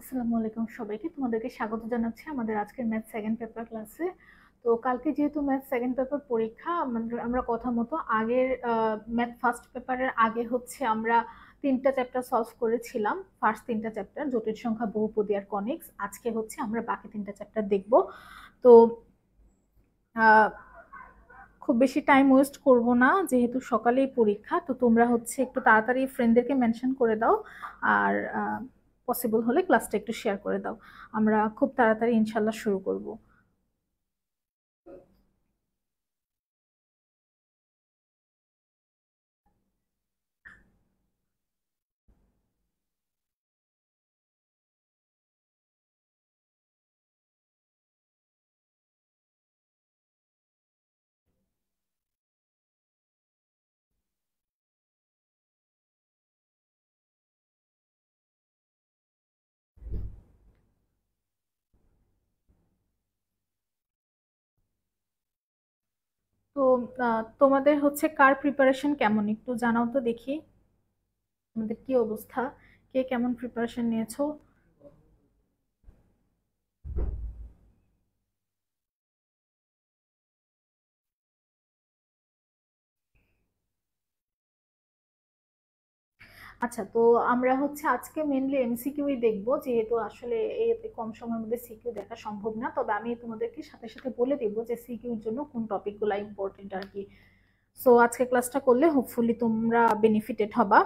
আসসালামু আলাইকুম সবাইকে, তোমাদেরকে স্বাগত জানাচ্ছি আমাদের আজকের ম্যাথ সেকেন্ড পেপার ক্লাসে। তো কালকে যেহেতু ম্যাথ সেকেন্ড পেপার পরীক্ষা, আমরা কথা মতো আগের ম্যাথ ফার্স্ট পেপারের আগে হচ্ছে আমরা তিনটা চ্যাপ্টার সলভ করেছিলাম। ফার্স্ট তিনটা চ্যাপ্টার জটিল সংখ্যা, বহুপদী আর কনিক্স। আজকে হচ্ছে আমরা বাকি তিনটা চ্যাপ্টার দেখব। তো খুব বেশি টাইম ওয়েস্ট করব না, যেহেতু সকালেই পরীক্ষা। তো তোমরা হচ্ছে একটু তাড়াতাড়ি ফ্রেন্ডদেরকে মেনশন করে দাও, আর পসিবল হলে ক্লাসটা একটু শেয়ার করে দাও। আমরা খুব তাড়াতাড়ি ইনশাল্লাহ শুরু করব। তো তোমাদের হচ্ছে কার প্রিপারেশন কেমন একটু জানাও তো দেখি। তোমাদের কি অবস্থা, কে কেমন প্রিপারেশন নিয়েছো? আচ্ছা, তো আমরা হচ্ছে আজকে মেনলি এমসিকিউই দেখবো, যেহেতু আসলে এতে কম সময়ের মধ্যে সিকিউ দেখা সম্ভব না। তবে আমি তোমাদেরকে সাথে সাথে বলে দিব যে সিকিউর জন্য কোন টপিকগুলো ইম্পর্টেন্ট আর কি। সো আজকে ক্লাসটা করলে হোপফুলি তোমরা বেনিফিটেড হবা।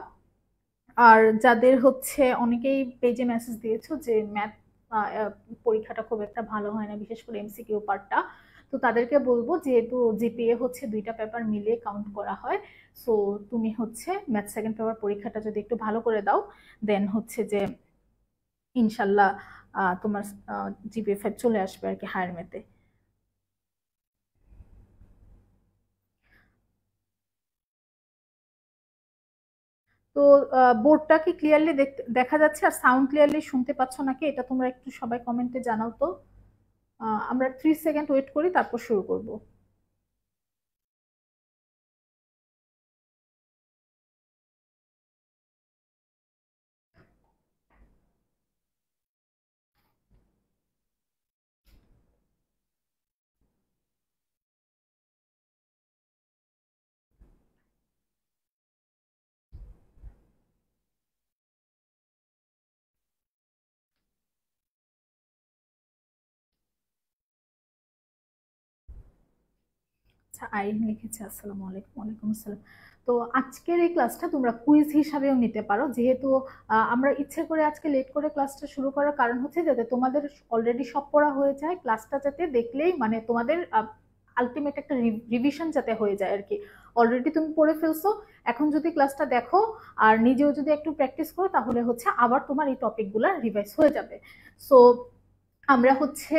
আর যাদের হচ্ছে অনেকেই পেজে মেসেজ দিয়েছো যে ম্যাথ পরীক্ষাটা খুব একটা ভালো হয় না, বিশেষ করে এমসিকিউ পার্টটা, তো তাদেরকে বলবো যেহেতু জিপিএ হচ্ছে দুইটা পেপার মিলিয়ে কাউন্ট করা হয়। সো তুমি হচ্ছে ম্যাথ সেকেন্ড পেপার পরীক্ষাটা যদি একটু ভালো করে দাও, দেন হচ্ছে যে ইনশাল্লাহ তোমার জিপিএ 5 চলে আসবে আর কি হায়ার ম্যাথে। তো বোর্ডটা কি ক্লিয়ারলি দেখা যাচ্ছে আর সাউন্ড ক্লিয়ারলি শুনতে পাচ্ছ নাকি, এটা তোমরা একটু সবাই কমেন্টে জানাও তো। আমরা 3 সেকেন্ড ওয়েট করি, তারপর শুরু করব। আচ্ছা, আইরিন লিখেছে আসসালামু আলাইকুম। ওয়ালাইকুম আসসালাম। তো আজকের এই ক্লাসটা তোমরা কুইজ হিসাবেও নিতে পারো, যেহেতু আমরা ইচ্ছে করে আজকে লেট করে ক্লাসটা শুরু করার কারণ হচ্ছে যাতে তোমাদের অলরেডি সব পড়া হয়ে যায়, ক্লাসটা যাতে দেখলেই মানে তোমাদের আলটিমেট একটা রিভিশন যাতে হয়ে যায় আর কি। অলরেডি তুমি পড়ে ফেলছো, এখন যদি ক্লাসটা দেখো আর নিজেও যদি একটু প্র্যাকটিস করো, তাহলে হচ্ছে আবার তোমার এই টপিকগুলো রিভাইজ হয়ে যাবে। সো আমরা হচ্ছে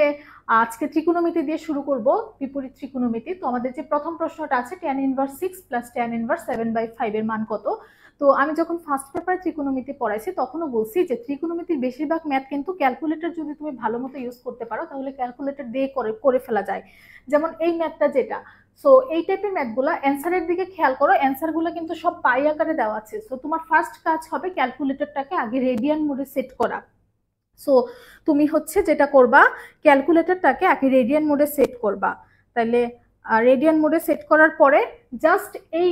আজকে ত্রিকোণমিতি দিয়ে শুরু করব, বিপরীত ত্রিকোণমিতি। তো আমাদের যে প্রথম প্রশ্নটা আছে, tan−1 6 + tan−7/5 এর মান কত। তো আমি যখন ফার্স্ট পেপারে ত্রিকোণমিতি পড়াইছি তখনও বলছি যে ত্রিকোণমিতির বেশিরভাগ ম্যাথ কিন্তু ক্যালকুলেটর যদি তুমি ভালো মতো ইউজ করতে পারো, তাহলে ক্যালকুলেটর দিয়ে করে ফেলা যায়। যেমন এই ম্যাথটা যেটা, সো এই টাইপের ম্যাথগুলো অ্যান্সারের দিকে খেয়াল করো, অ্যান্সারগুলো কিন্তু সব পাই আকারে দেওয়া আছে। সো তোমার ফার্স্ট কাজ হবে ক্যালকুলেটরটাকে আগে রেডিয়ান মোডে সেট করা। সো তুমি হচ্ছে যেটা করবা, ক্যালকুলেটরটাকে আগে রেডিয়ান মোডে সেট করবা। তাহলে রেডিয়ান মোডে সেট করার পরে জাস্ট এই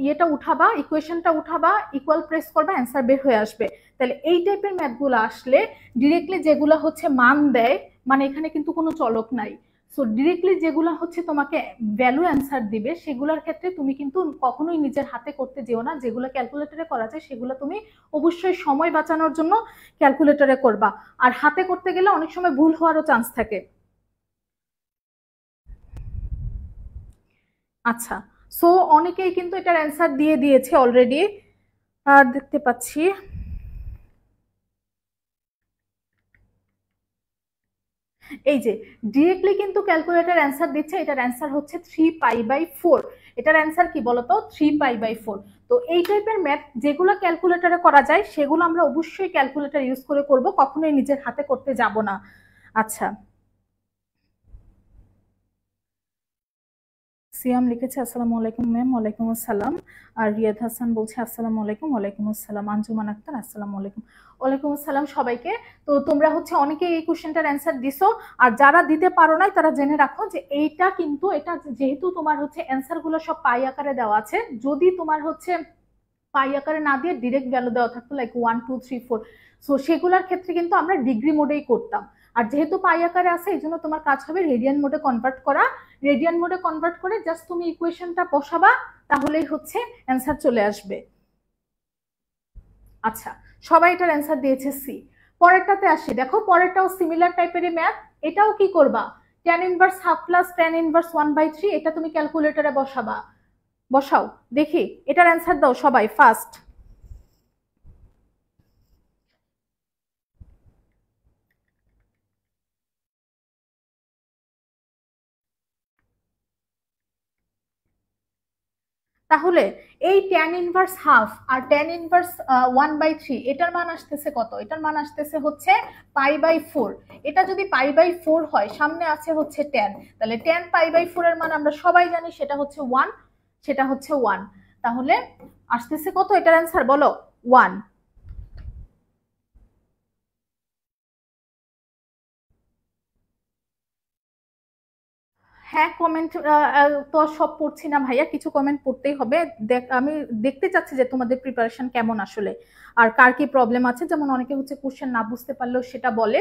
ইয়েটা উঠাবা, ইকুয়েশনটা উঠাবা, ইকুয়াল প্রেস করবা, অ্যান্সার বের হয়ে আসবে। তাহলে এই টাইপের ম্যাথগুলো আসলে ডিরেক্টলি যেগুলো হচ্ছে মান দেয়, মানে এখানে কিন্তু কোনো চলক নাই। সো ডিরেক্টলি যেগুলো হচ্ছে তোমাকে ভ্যালু অ্যান্সার দিবে, সেগুলোর ক্ষেত্রে তুমি কিন্তু কখনোই নিজের হাতে করতে যেও না। যেগুলো ক্যালকুলেটরে করা যায় সেগুলো তুমি অবশ্যই সময় বাঁচানোর জন্য ক্যালকুলেটরে করবা। আর হাতে করতে গেলে অনেক সময় ভুল হওয়ারও চান্স থাকে। আচ্ছা, সো অনেকেই কিন্তু এটার অ্যান্সার দিয়ে দিয়েছে অলরেডি, দেখতে পাচ্ছি। এই যে ডিরেক্টলি কিন্তু ক্যালকুলেটর অ্যান্সার দিচ্ছে, এটার অ্যান্সার হচ্ছে 3π/4। এটার অ্যান্সার কি বলতো, 3π/4। তো এই টাইপের ম্যাথ যেগুলো ক্যালকুলেটরে করা যায় সেগুলো আমরা অবশ্যই ক্যালকুলেটর ইউজ করে করব, কখনোই নিজের হাতে করতে যাব না। আচ্ছা, সিয়াম লিখেছে আসসালামু আলাইকুম ম্যাম। ওয়ালাইকুম আসসালাম। আর রিয়াদ হাসান বলছে আসসালামু আলাইকুম। ওয়ালাইকুম আসসালাম। আঞ্জুমান আক্তার আসসালামু আলাইকুম। ওয়ালাইকুম আসসালাম সবাইকে। তো তোমরা হচ্ছে অনেকে এই কোশ্চেনটার অ্যান্সার দিছো, আর যারা দিতে পারো নাই তারা জেনে রাখো যে এইটা কিন্তু এটা যেহেতু তোমার হচ্ছে অ্যান্সার গুলো সব পাই আকারে দেওয়া আছে, যদি তোমার হচ্ছে পাই আকারে না দিয়ে ডিরেক্ট ভ্যালু দেওয়া থাকতো লাইক 1 2 3 4, সো সেগুলোর ক্ষেত্রে কিন্তু আমরা ডিগ্রি মোডেই করতাম। আর যেহেতু পাই আকারে আছে এই জন্য তোমার কাজ হবে রেডিয়ান মোডে কনভার্ট করা। রেডিয়ান মোডে কনভার্ট করে জাস্ট তুমি ইকুয়েশনটা বসাবা, তাহলেই হচ্ছে অ্যান্সার চলে আসবে। আচ্ছা, সবাই এটার অ্যান্সার দিয়েছে সি। পরেরটাতে আসি, দেখো পরেরটাও সিমিলার টাইপেরই ম্যাথ। এটাও কি করবা, tan inverse half plus tan inverse 1/3, এটা তুমি ক্যালকুলেটরে বসাবা। বসাও দেখি, এটার অ্যান্সার দাও সবাই ফার্স্ট। তাহলে এই tan ইনভার্স হাফ আর tan ইনভার্স 1/3 এটার মান আসতেছে কত? এটার মান আসতেছে হচ্ছে π/4। এটা যদি π/4 হয়, সামনে আছে হচ্ছে tan, তাহলে tan π/4 এর মান আমরা সবাই জানি সেটা হচ্ছে 1, সেটা হচ্ছে 1। তাহলে আসতেছে কত এটার অ্যান্সার বলো? 1। হ্যাঁ, কমেন্ট তো সব পড়ছি না ভাইয়া, কিছু কমেন্ট পড়তেই হবে। আমি দেখতে চাচ্ছি যে তোমাদের প্রিপারেশন কেমন আসলে, আর কার কি প্রবলেম আছে। যেমন অনেকে হচ্ছে কোশ্চেন না বুঝতে পারলেও সেটা বলে,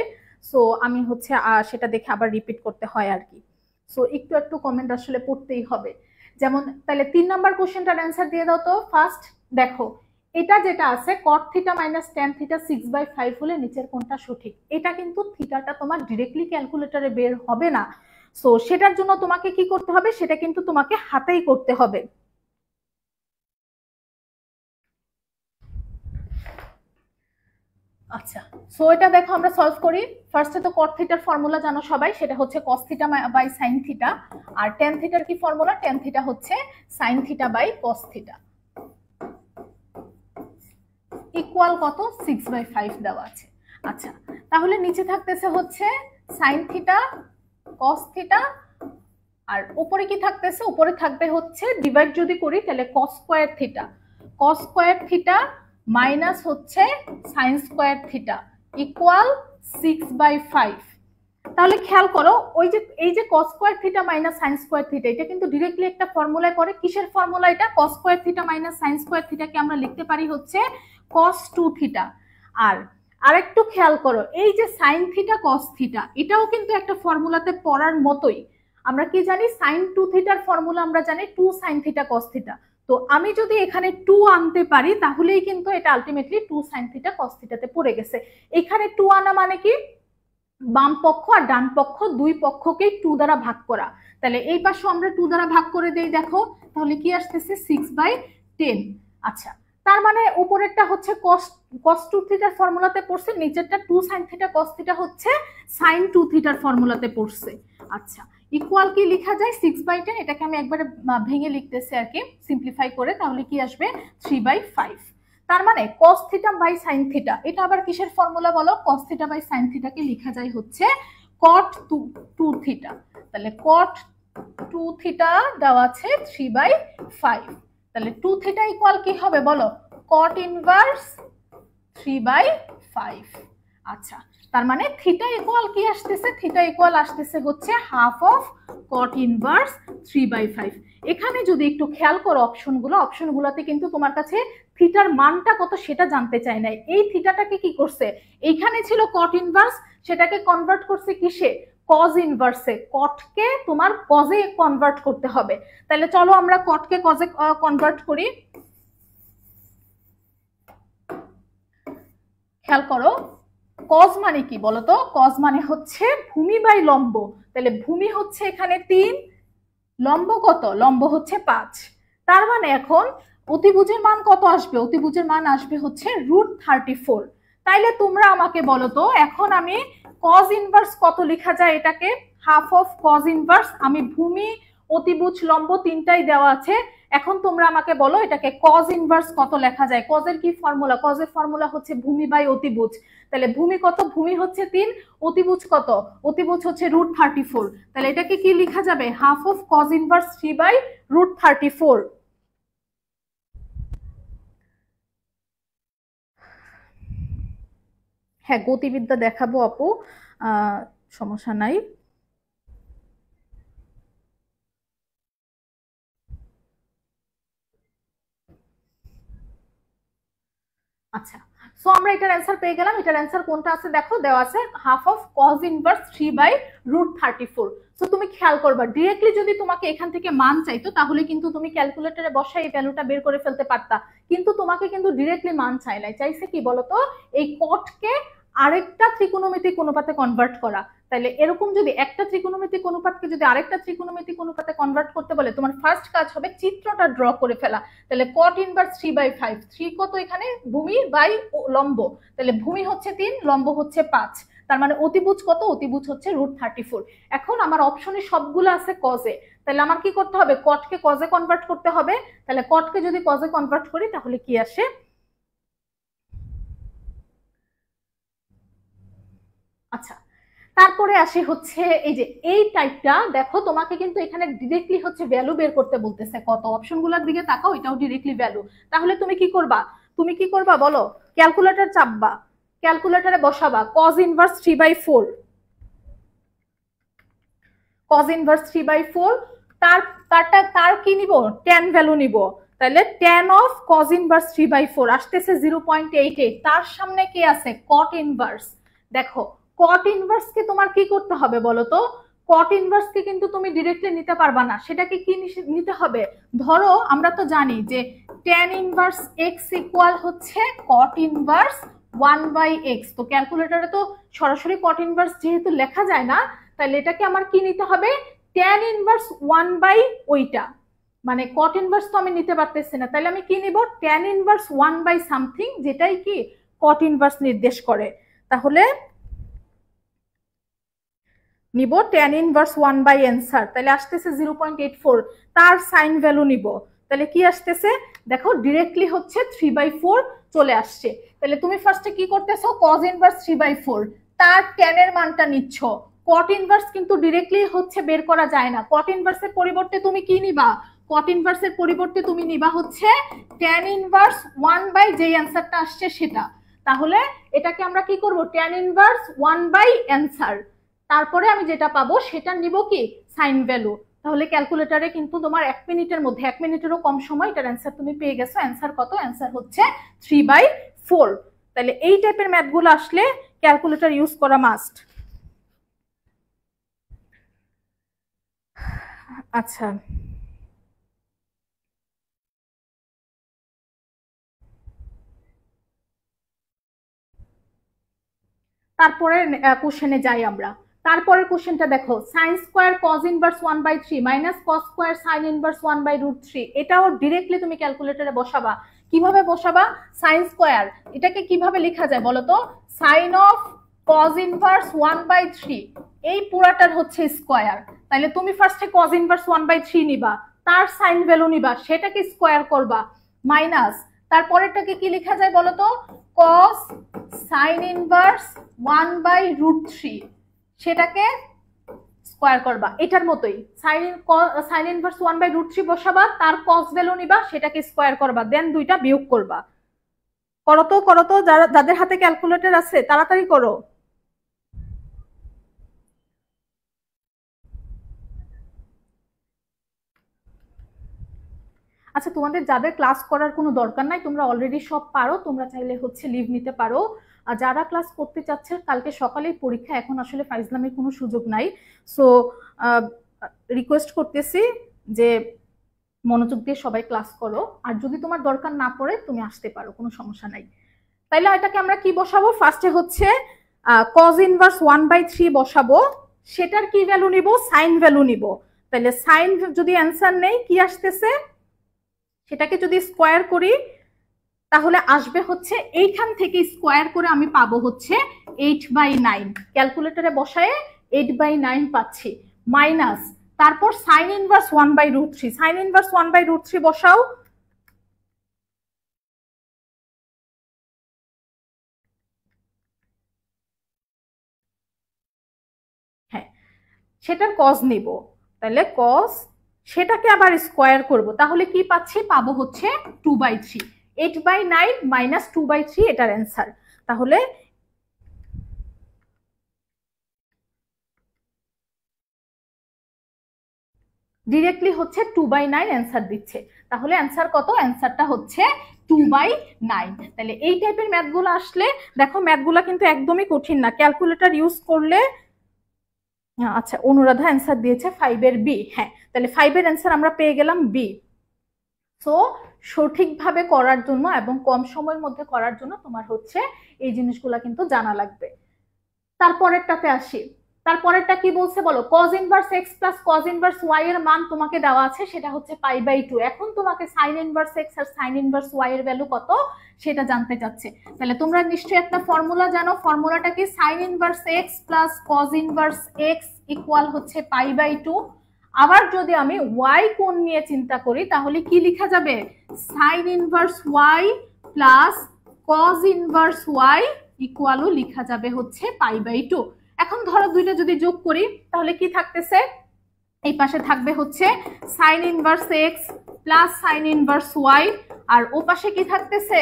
সো আমি হচ্ছে সেটা দেখে আবার রিপিট করতে হয় আর কি। সো একটু একটু কমেন্ট আসলে পড়তেই হবে। যেমন তাহলে 3 নাম্বার কোশ্চেনটার অ্যান্সার দিয়ে দাও তো ফার্স্ট। দেখো এটা যেটা আছে cot theta minus tan theta 6/5 হলে নিচের কোনটা সঠিক? এটা কিন্তু থিটাটা তোমার ডিরেক্টলি ক্যালকুলেটরে বের হবে না, সো সেটার জন্য তোমাকে কি করতে হবে, সেটা কিন্তু তোমাকে হাতেই করতে হবে। আচ্ছা, সো এটা দেখো আমরা সলভ করি। ফার্স্টে তো cot থিটার ফর্মুলা জানো সবাই, সেটা হচ্ছে cos theta by sin theta. আর tan থিটার কি ফর্মুলা? tan থিটা হচ্ছে sin theta by cos theta. Equal কত? 6/5 দেওয়া আছে। আচ্ছা, তাহলে নিচে থাকতেছে হচ্ছে sin থিটা cos থিটা, আর উপরে কি থাকতেছে? উপরে থাকবে হচ্ছে ডিভাইড যদি করি তাহলে cos square theta, cos square theta minus হচ্ছে sin স্কয়ার থিটা ইকুয়াল 6/5। তাহলে খেয়াল করো, ওই যে এই যে cos square theta minus sin square theta, এটা কিন্তু ডিরেক্টলি একটা ফর্মুলায় করে। কিসের ফর্মুলা এটা? cos square theta minus sin square থিটাকে আমরা লিখতে পারি হচ্ছে cos 2 থিটা। আর আরেকটু খেয়াল করো, এই যে sin থিটা cos থিটা, এটাও কিন্তু একটা ফর্মুলাতে পড়ার মতোই। আমরা কি জানি? sin 2 থিটার ফর্মুলা আমরা জানি 2 sin থিটা cos থিটা। তো আমি যদি এখানে 2 আনতে পারি তাহলেই কিন্তু এটা আলটিমেটলি 2 sin থিটা cos থিটাতে পড়ে গেছে। এখানে 2 আনা মানে কি? বাম পক্ষ আর ডান পক্ষ দুই পক্ষকেই 2 দ্বারা ভাগ করা। তাহলে এই পাশে আমরা 2 দ্বারা ভাগ করে দেই, দেখো তাহলে কি আসতেছে 6/10। আচ্ছা, তার মানে উপরেরটা হচ্ছে cos 2 থিটার ফর্মুলাতে পড়ছে, নিচেরটা 2 sin থিটা cos থিটা হচ্ছে sin 2 থিটার ফর্মুলাতে পড়ছে। আচ্ছা, ইকুয়াল কি লেখা যায়? 6/10। এটাকে আমি একবারে ভেঙে লিখতেছি আর কি, সিম্পলিফাই করে। তাহলে কি আসবে? 3/5। তার মানে cos theta by sin theta, এটা আবার কিসের ফর্মুলা বলো? cos থিটা বাই sin থিটাকে লেখা যায় হচ্ছে cot 2 থিটা। তাহলে cot 2 থিটা দেওয়া আছে 3/5। তাহলে 2 থিটা ইকুয়াল কি হবে বলো? cot inverse 3/5। আচ্ছা, তার মানে থিটা ইকুয়াল কি আসতেছে? থিটা ইকুয়াল আসতেছে হচ্ছে হাফ অফ cot ইনভার্স 3/5। এখানে যদি একটু খেয়াল করো অপশনগুলোতে কিন্তু তোমার কাছে থিটার মানটা কত সেটা জানতে চাই নাই। এই থিটাটাকে কি করছে? এইখানে ছিল cot ইনভার্স, সেটাকে কনভার্ট করছে কিসে? cos ইনভার্সে। cotকে তোমার cosে কনভার্ট করতে হবে। তাহলে চলো আমরা cotকে cosে কনভার্ট করি। খেয়াল করো, cos মানে কি বলতো? cos মানে হচ্ছে ভূমি বাই লম্ব। তাহলে ভূমি হচ্ছে এখানে 3, লম্ব কত? লম্ব হচ্ছে 5। তার মানে এখন অতিভুজের মান কত আসবে? অতিভুজের মান আসবে হচ্ছে √34। তাইলে তোমরা আমাকে বলো তো, এখন আমি cos ইনভার্স কত লেখা যায় এটাকে? Half of cos inverse. আমি ভূমি, অতিভুজ, লম্ব তিনটাই দেওয়া আছে, এখন তোমরা আমাকে বলো এটাকে কজ ইনভার্স কত লেখা যায়। কজের কি ফর্মুলা? কজের ফর্মুলা হচ্ছে ভূমি বাই অতিভুজ। তাহলে ভূমি কত? ভূমি হচ্ছে 3, অতিভুজ কত? অতিভুজ হচ্ছে √34। তাহলে এটাকে কি লেখা যাবে? Half of cos inverse 3/√34। হ্যাঁ, গতিবিদ্যা দেখাবো আপু, সমস্যা নাই। আচ্ছা, সো আমরা এটার অ্যান্সার পেয়ে গেলাম। এটার অ্যান্সার কোনটা আছে দেখো, দেওয়া আছে half of cos inverse 3/√34। So তুমি খেয়াল করবা, ডিরেক্টলি যদি তোমাকে এখান থেকে মান চাইতো তাহলে কিন্তু তুমি ক্যালকুলেটরে বসাই এই ভ্যালুটা বের করে ফেলতে পারতা, কিন্তু তোমাকে কিন্তু ডিরেক্টলি মান চাই নাই, চাইছে কি বলতো, এই কটকে আরেকটা ত্রিকোণমিতিক অনুপাতে কনভার্ট করা। তাহলে এরকম যদি একটা ত্রিকোণমিতিক অনুপাতকে যদি আরেকটা ত্রিকোণমিতিক অনুপাতে কনভার্ট করতে বলে, তোমার ফার্স্ট কাজ হবে চিত্রটা ড্র করে ফেলা। তাহলে কট ইনভার্স 3/5, 3 কত এখানে? ভূমি বাই লম্ব। তাহলে ভূমি হচ্ছে 3, লম্ব হচ্ছে 5, তার মানে অতিভুজ কত? অতিভুজ হচ্ছে √34। এখন আমার অপশনে সবগুলো আছে কজে, তাহলে আমার কি করতে হবে? কটকে কজে কনভার্ট করতে হবে। তাহলে কটকে যদি কজে কনভার্ট করি তাহলে কি আসে? আচ্ছা, তারপরে আসে হচ্ছে এই যে এই টাইপটা দেখো, তোমাকে কিন্তু এখানে ডিরেক্টলি হচ্ছে ভ্যালু বের করতে বলতেছে। কত অপশনগুলোর দিকে তাকাও, এটাও ডিরেক্টলি ভ্যালু। তাহলে তুমি কি করবা? তুমি কি করবা বলো? ক্যালকুলেটর চাপবা, ক্যালকুলেটরে বসাবা কজ ইনভার্স 3/4, কজ ইনভার্স 3/4। তার কি নিব? tan ভ্যালু নিব। তাহলে tan অফ কজ ইনভার্স 3/4 আসতেছে 0.88। তার সামনে কি আছে? কট ইনভার্স। দেখো, কট ইনভার্স কে তোমার কি করতে হবে বলো তো? কট ইনভার্স কে কিন্তু তুমি ডিরেক্টলি নিতে পারবা না, সেটাকে কি নিতে হবে? ধরো আমরা তো জানি যে tan ইনভার্স x ইকুয়াল হচ্ছে কট ইনভার্স 1/x। তো ক্যালকুলেটরে তো সরাসরি কট ইনভার্স যেহেতু লেখা যায় না, তাহলে এটাকে আমার কি নিতে হবে? tan ইনভার্স 1 বাই ওইটা, মানে কট ইনভার্স তো আমি নিতে পারতেছি না, তাহলে আমি কি নিব? tan ইনভার্স 1 বাই সামথিং, যেটাই কি কট ইনভার্স নির্দেশ করে। তাহলে নিব tan ইনভার্স 1 বাই অ্যান্সার, তাহলে আসতেছে 0.84। তার সাইন ভ্যালু নিব, তাহলে কি আসতেছে দেখো, ডিরেক্টলি হচ্ছে 3/4 চলে আসছে। তাহলে তুমি ফার্স্টে কি করতেছো? কজ ইনভার্স 3/4, তার tan এর মানটা নিচ্ছ। কট ইনভার্স কিন্তু ডিরেক্টলি হচ্ছে বের করা যায় না, কট ইনভার্সের পরিবর্তে তুমি কি নিবা? কট ইনভার্সের পরিবর্তে তুমি নিবা হচ্ছে tan ইনভার্স 1 বাই যে অ্যান্সারটা আসছে সেটা। তাহলে এটাকে আমরা কি করব? tan ইনভার্স 1 বাই অ্যান্সার, তারপরে আমি যেটা পাবো সেটা নিব কি? Sine value. তাহলে ক্যালকুলেটরে কিন্তু তোমার 1 মিনিটের মধ্যে, 1 মিনিটেরও কম সময় এটার অ্যান্সার তুমি পেয়ে গেছো। অ্যান্সার কত? অ্যান্সার হচ্ছে 3/4। তাহলে এই টাইপের ম্যাথগুলো আসলে ক্যালকুলেটর ইউজ করা মাস্ট। আচ্ছা, তারপরে কোশ্চেনে যাই আমরা। তারপরের কোশ্চেনটা দেখো, sine square cos inverse 1/3 minus cos square sine inverse 1/√3। এটাও ডিরেক্টলি তুমি ক্যালকুলেটরে বসাবা। কিভাবে বসাবা? সাইন স্কোয়ার এটাকে কিভাবে লেখা যায় বলো তো? সাইন অফ কজ ইনভার্স 1/3, এই পুরাটার হচ্ছে স্কোয়ার। তাহলে তুমি ফার্স্টে কজ ইনভার্স 1/3 নিবা, তার সাইন ভ্যালু নিবা, সেটাকে স্কোয়ার করবা, মাইনাস তারপরেরটাকে কি লেখা যায় বলো তো? কস সাইন ইনভার্স 1/√3, সেটাকে স্কোয়ার করবা। এটার মতোই সাইন ইনভার্স 1/√3 বসাবা, তার কস ভ্যালু নিবা, সেটাকে স্কোয়ার করবা, দেন দুইটা বিয়োগ করবা। করো তো, যাদের হাতে ক্যালকুলেটর আছে তাড়াতাড়ি করো। আচ্ছা, তোমাদের যাদের ক্লাস করার কোনো দরকার নাই, তোমরা অলরেডি সব পারো, তোমরা চাইলে হচ্ছে লিভ নিতে পারো। আর যারা ক্লাস করতে চাচ্ছে, কালকে সকালেই পরীক্ষা, এখন আসলে ফাইজলামের কোনো সুযোগ নাই। সো রিকোয়েস্ট করতেছি যে মনোযোগ দিয়ে সবাই ক্লাস করো, আর যদি তোমার দরকার না পড়ে তুমি আসতে পারো, কোনো সমস্যা নাই। তাইলে এটাকে আমরা কি বসাবো? ফার্স্টে হচ্ছে কজ ইনভার্স 1/3 বসাবো, সেটার কি ভ্যালু নিব? সাইন ভ্যালু নিব। তাহলে সাইন যদি অ্যান্সার নেই, কি আসতেছে? সেটাকে যদি স্কোয়ার করি তাহলে আসবে হচ্ছে এইখান থেকে স্কোয়ার করে আমি পাবো হচ্ছে 8/9। ক্যালকুলেটরে বসায় 8/9 পাচ্ছি, মাইনাস তারপর সাইন ইনভার্স 1/√3, সাইন ইনভার্স 1/√3 বসাও। হ্যাঁ, সেটার কজ নিব, তাহলে কজ সেটাকে আবার স্কোয়ার করব, তাহলে কি পাচ্ছি, পাবো হচ্ছে 2/3, 8/9 মাইনাস 2/3 এটার অ্যান্সার। তাহলে ডিরেক্টলি হচ্ছে 2/9 অ্যান্সার দিচ্ছে। তাহলে অ্যান্সার কত, অ্যান্সারটা হচ্ছে 2/9। তাহলে এই টাইপের ম্যাথগুলো আসলে দেখো, ম্যাথগুলো কিন্তু একদমই কঠিন না, ক্যালকুলেটর ইউজ করলে। আচ্ছা, অনুরাধা অ্যান্সার দিয়েছে 5-এর বি। হ্যাঁ, তাহলে 5-এর অ্যান্সার আমরা পেয়ে গেলাম বি। সো সঠিকভাবে করার জন্য এবং কম সময়ের মধ্যে করার জন্য তোমার হচ্ছে এই জিনিসগুলো কিন্তু জানা লাগবে। তারপরেরটাতে আসি, তারপরেরটা কি বলছে বলো, cos inverse x plus cos inverse y এর মান তোমাকে দেওয়া আছে, সেটা হচ্ছে π/2। এখন তোমাকে sin ইনভার্স x আর sin ইনভার্স y এর ভ্যালু কত সেটা জানতে চাচ্ছে। তাহলে তোমরা নিশ্চয়ই একটা ফর্মুলা জানো, ফর্মুলাটা কি, sin inverse x plus cos inverse x equal হচ্ছে π/2। আবার যদি আমি y কোণ নিয়ে চিন্তা করি তাহলে কি লেখা যাবে, sin inverse y plus cos inverse y ইকুয়ালও লেখা যাবে হচ্ছে π/2। এখন ধরো দুইটা যদি যোগ করি তাহলে কি থাকতেছে, এই পাশে থাকবে হচ্ছে sin inverse x plus sin inverse y, আর ও পাশে কি থাকতেছে,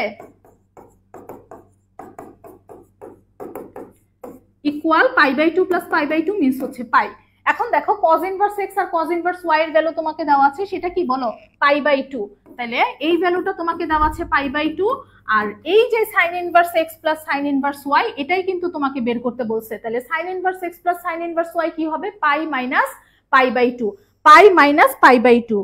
ইকুয়াল π/2 প্লাস π/2 মিন্স হচ্ছে পাই। এখন দেখো cos ইনভার্স x আর cos ইনভার্স y এর ভ্যালু তোমাকে দেওয়া আছে, সেটা কি বলো, π/2। তাহলে এই ভ্যালুটা তোমাকে দেওয়া আছে π/2, আর এই যে sin inverse x plus sin inverse y এটাই কিন্তু তোমাকে বের করতে বলছে। তাহলে sin inverse x plus sin inverse y কি হবে, পাই মাইনাস π/2, পাই মাইনাস π/2।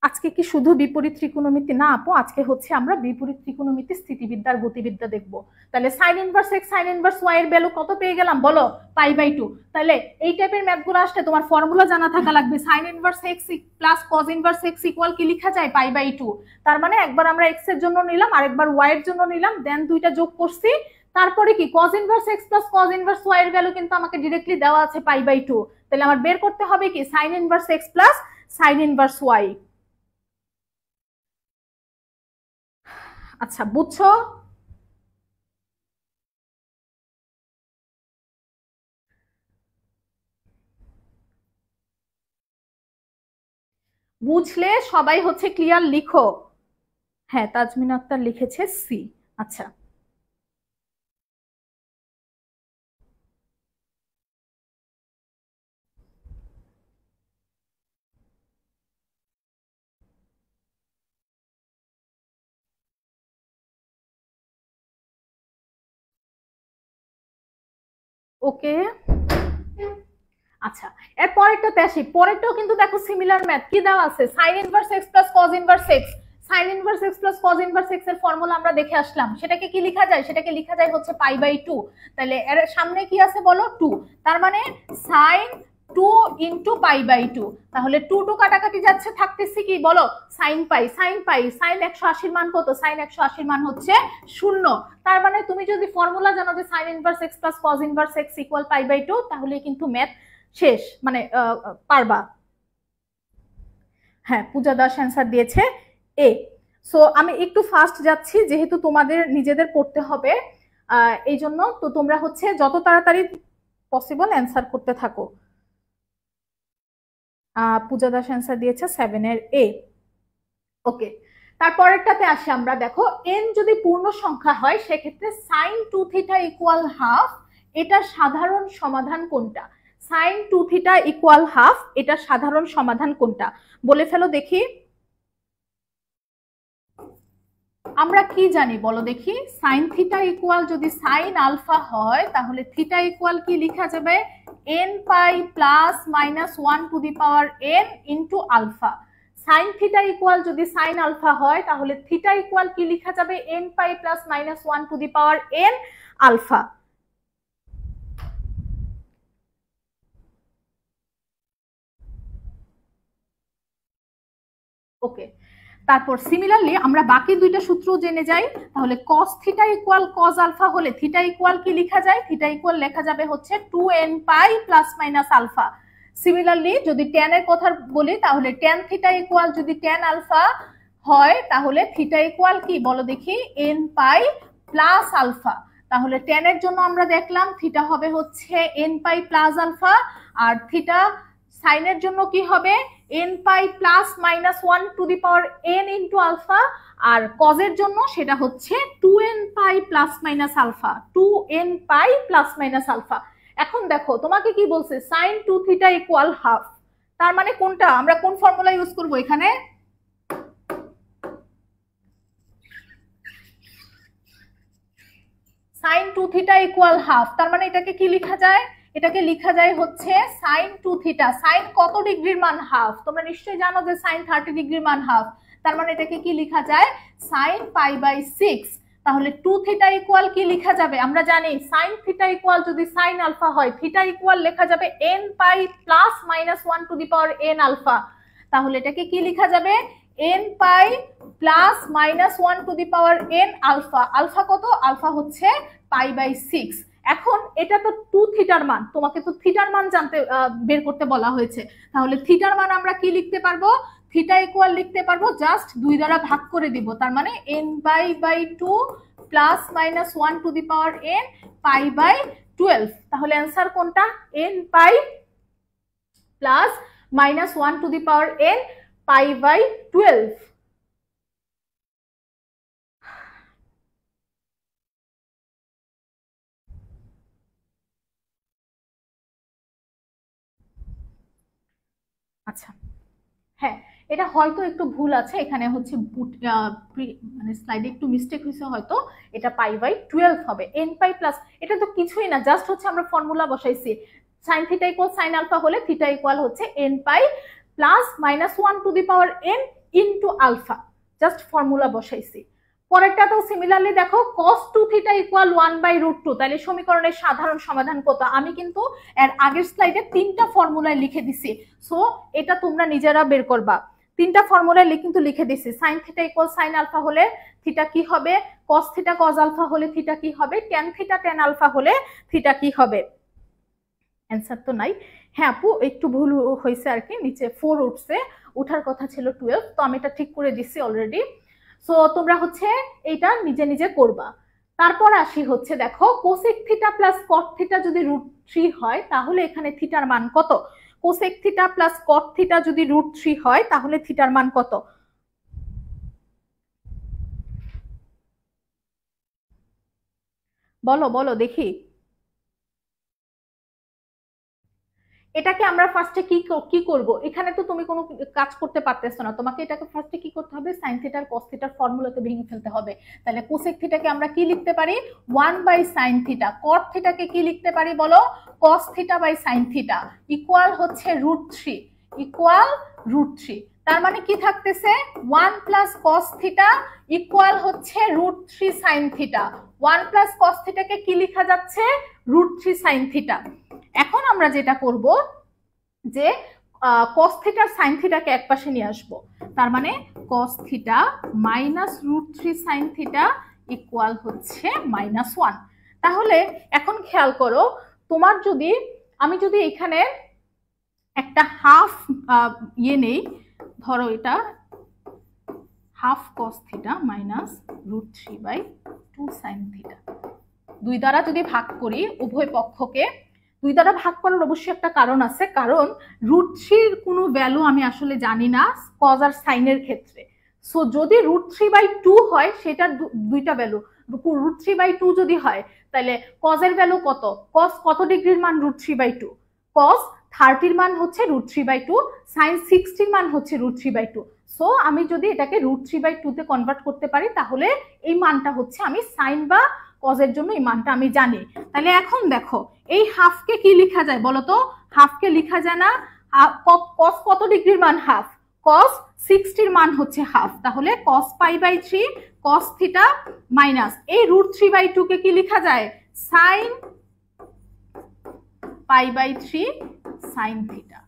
আজকে কি শুধু বিপরীত ত্রিকোণমিতি না আপু, আজকে হচ্ছে আমরা বিপরীত ত্রিকোণমিতি, স্থিতিবিদ্যার গতিবিদ্যা দেখবো। তাহলে sin inverse x sin inverse y এর ভ্যালু কত পেয়ে গেলাম বলো, π/2। তাহলে এই টাইপের ম্যাথগুলো আসলে তোমার ফর্মুলা জানা থাকা লাগবে, sin inverse x plus cos inverse x equal কি লেখা যায়, π/2। তার মানে একবার আমরা x এর জন্য নিলাম, আরেকবার y এর জন্য নিলাম, দেন দুইটা যোগ করছি, তারপরে কি cos inverse x plus cos inverse y এর ভ্যালু কিন্তু আমাকে ডিরেক্টলি দেওয়া আছে π/2। তাহলে আমার বের করতে হবে কি sin inverse x plus sin inverse y। আচ্ছা, বুঝছো? বুঝলে সবাই হচ্ছে ক্লিয়ার লিখো। হ্যাঁ, তাজমিন আক্তার লিখেছে সি। আচ্ছা, ওকে। আচ্ছা, এর পরেরটাতে আসি, পরেরটাও কিন্তু দেখো সিমিলার ম্যাথ, কি দেওয়া আছে, sin inverse x plus cos inverse x। sin inverse x plus cos inverse x এর ফর্মুলা আমরা দেখে আসলাম, সেটাকে কি লেখা যায়, সেটাকে লেখা যায় হচ্ছে π/2। তাহলে এর সামনে কি আছে বলো, 2, তার মানে sin 2 ইন্টু π/2। তাহলে 2 2 কাটাকাটি যাচ্ছে, থাকতেছে কি বলো, sin পাই, sin পাই, sin 180 এর মান কত, sin 180 এর মান হচ্ছে 0। তার মানে তুমি যদি ফর্মুলা জানো যে sin inverse x plus cos inverse x equal π/2, তাহলে কিন্তু ম্যাথ শেষ, মানে পারবা। হ্যাঁ, পূজা দাস অ্যান্সার দিয়েছে এ। সো আমি একটু ফাস্ট যাচ্ছি, যেহেতু তোমাদের নিজেদের পড়তে হবে, এই জন্য তো তোমরা হচ্ছে যত তাড়াতাড়ি পসিবল অ্যান্সার করতে থাকো। পূজা দাস অ্যান্সার দিয়েছে 7-এর এ। ওকে, তারপরেরটাতে আসি আমরা, দেখো n যদি পূর্ণ সংখ্যা হয় সেক্ষেত্রে sin 2 থিটা ইকুয়াল হাফ, এটার সাধারণ সমাধান কোনটা, sin 2 থিটা ইকুয়াল হাফ এটার সাধারণ সমাধান কোনটা, বলে ফেলো দেখি। আমরা কি জানি বলো দেখি, sin থিটা ইকুয়াল যদি sin আলফা হয় তাহলে থিটা ইকুয়াল কি লেখা যাবে, n pi plus minus 1 to the power n into alpha. sin theta equal যদি sin আলফা হয় তাহলে থিটা ইকুয়াল কি লেখা যাবে, n pi plus minus 1 to the power n alpha. Okay, তারপর সিমিলারলি আমরা বাকি দুইটা সূত্র জেনে যাই। তাহলে cos theta equal cos alpha হলে থিটা ইকুয়াল কি লেখা যায়? থিটা ইকুয়াল লেখা যাবে হচ্ছে 2n pi plus minus alpha. Similarly যদি tan এর কথা বলি তাহলে tan থিটা ইকুয়াল যদি tan আলফা হয় তাহলে থিটা ইকুয়াল কি বলো দেখি? n pi plus alpha. তাহলে tan এর জন্য আমরা দেখলাম থিটা হবে হচ্ছে n পাই প্লাস আলফা, আর থিটা সাইনের জন্য কি হবে? n pi plus minus 1 to the power n into alpha, আর কজের জন্য সেটা হচ্ছে 2n pi plus minus alpha, 2n pi plus minus alpha. এখন দেখো তোমাকে কি বলছে? Sine 2 theta equal half. তার মানে কোনটা আমরা কোন ফর্মুলা ইউজ করব এখানে? Sine 2 theta equal half. তার মানে এটাকে কি লেখা যায়? এটাকে লেখা যায় হচ্ছে সাইন 2 থিটা। সাইন কত ডিগ্রির মান? হাফ। তোমরা নিশ্চয়ই জানো যে সাইন 30 ডিগ্রির মান হাফ। তার মানে এটাকে কি লেখা যায়? Sine pi by 6। তাহলে 2 থিটা ইকুয়াল কি লেখা যাবে? আমরা জানি সাইন থিটা ইকুয়াল যদি সাইন আলফা হয় থিটা ইকুয়াল লেখা যাবে n pi plus minus 1 to the power n alpha. তাহলে এটাকে কি লেখা যাবে? n pi plus minus 1 to the power n alpha. Alpha কত? আলফা হচ্ছে পাই বাই 6। এখন এটা তো 2 থিটার মান, তোমাকে তো থিটার মান জানতে বের করতে বলা হয়েছে। তাহলে থিটার মান আমরা কি লিখতে পারবো? থিটা ইকুয়াল লিখতে পারবো জাস্ট 2 দ্বারা ভাগ করে দিব। তার মানে n pi by 2 plus minus 1 to the power n pi by 12। তাহলে অ্যান্সার কোনটা? n pi plus minus 1 to the power n pi by 12। আচ্ছা, হ্যাঁ এটা হয়তো একটু ভুল আছে, এখানে হচ্ছে মানে স্লাইডে একটু মিস্টেক হয়েছে, হয়তো এটা পাই বাই 12 হবে। n পাই প্লাস এটা তো কিছুই না, জাস্ট হচ্ছে আমরা ফর্মুলা বসাইছি। Sine theta equal sine alpha হলে থিটা ইকুয়াল হচ্ছে n pi plus minus 1 to the power n into alpha, just formula বসাইছি। পরেরটা তো সিমিলারলি দেখো cos 2 theta equal 1 by root 2। তাহলে সমীকরণের সাধারণ সমাধান কত? আমি কিন্তু এর আগের স্লাইডে 3টা ফর্মুলায় লিখে দিছি, সো এটা তোমরা নিজেরা বের করবা। 3টা ফর্মুলায় কিন্তু লিখে দিছি। Sine theta equal sine alpha হলে থিটা কি হবে? cos থিটা cos আলফা হলে থিটা কি হবে? tan থিটা tan আলফা হলে থিটা কি হবে? অ্যান্সার তো নাই। হ্যাঁ আপু একটু ভুল হয়েছে আর কি, নিচে 4 উঠছে, ওঠার কথা ছিল 12, তো আমি এটা ঠিক করে দিচ্ছি অলরেডি। সো তোমরা হচ্ছে এইটা নিজে নিজে করবা। তারপর আসি হচ্ছে দেখো cosec theta plus cot theta যদি রুট 3 হয় তাহলে এখানে থিটার মান কত? Cosec theta plus cot theta যদি রুট 3 হয় তাহলে থিটার মান কত? বলো বলো দেখি। এটাকে আমরা ফার্স্টে কি করব? এখানে তো তুমি কোনো কাজ করতে পারতেছো না, তোমাকে এটাকে ফার্স্টে কি করতে হবে? সাইন থিটার কস থিটার ফর্মুলাতে ভেঙে ফেলতে হবে। তাহলে কোসেক থিটাকে আমরা কি লিখতে পারি? 1 বাই সাইন থিটা। কট থিটাকে কি লিখতে পারি বলো? Cos theta by sine theta equal হচ্ছে রুট 3, ইকুয়াল রুট 3। তার মানে কি থাকতেছে? 1 প্লাস কস থিটা ইকুয়াল হচ্ছে root 3 sine theta. 1 plus cos থিটাকে কি লেখা যাচ্ছে? Root 3 sine theta. এখন আমরা যেটা করব যে cos থিটা sin থিটাকে একপাশে নিয়ে আসব। তার মানে cos theta minus root 3 sin theta equal হচ্ছে -1। তাহলে এখন খেয়াল করো, তোমার যদি আমি যদি এখানে একটা হাফ নেই, ধরো এটা half cos theta minus root 3/2 sin theta, 2 দ্বারা যদি ভাগ করি উভয় পক্ষকে, 2 দ্বারা ভাগ করার অবশ্যই একটা কারণ আছে, কারণ রুট 3 কোনো ভ্যালু আমি আসলে জানি না কজ আর সাইনের ক্ষেত্রে। সো যদি রুট 3/2 হয় সেটার দুইটা ভ্যালু, রুট 3/2 যদি হয় তাহলে কজের ভ্যালু কত? কজ কত ডিগ্রির মান? রুট 3/2। কজ 30 মান হচ্ছে রুট 3/2, সাইন 60 মান হচ্ছে রুট 3/2। সো আমি যদি এটাকে রুট 3/2 তে কনভার্ট করতে পারি তাহলে এই মানটা হচ্ছে আমি সাইন বা কজের জন্য এই মানটা আমি জানি। তাহলে এখন দেখো এই হাফকে কি লেখা যায় বলো তো? হাফকে লেখা যায় না, কস কত ডিগ্রির মান? হাফ। কস 60 মান হচ্ছে হাফ, তাহলে cos pi by 3 cos theta minus এই রুট 3/2 কে কি লেখা যায়? Sine pi by 3 sine theta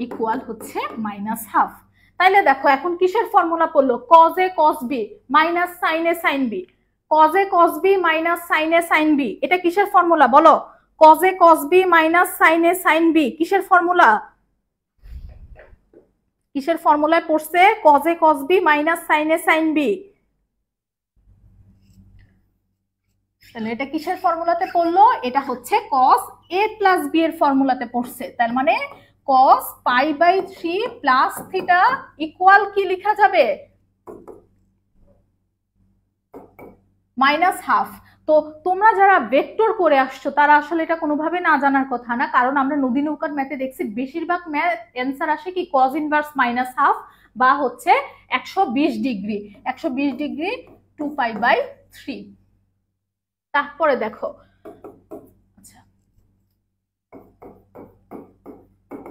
equal হচ্ছে -1/2। তাইলে দেখো এখন কিসের ফর্মুলা পড়লো, cos A cos B minus sine A sine B, cos A cos B minus sine A sine B, এটা কিসের ফর্মুলা বলো, cos A cos B minus sine A sine B কিসের ফর্মুলা, কিসের ফর্মুলায় পড়ছে, cause A cos B minus sine A sine B, তাহলে এটা কিসের ফর্মুলাতে পড়লো, এটা হচ্ছে কস এ প্লাস বি এর ফর্মুলাতে পড়ছে। তার মানে cos pi by 3 plus theta equal কি লেখা যাবে, মাইনাস হাফ। তো তোমরা যারা ভেক্টর করে আসছো তারা আসলে এটা কোনোভাবে না জানার কথা না, কারণ আমরা নদী নৌকার ম্যাথে দেখছি বেশিরভাগ ম্যাথ অ্যান্সার আসে কি কজ ইনভার্স মাইনাস হাফ বা হচ্ছে 120 ডিগ্রি, 120 ডিগ্রি 2 পাই বাই 3। তারপরে দেখো আচ্ছা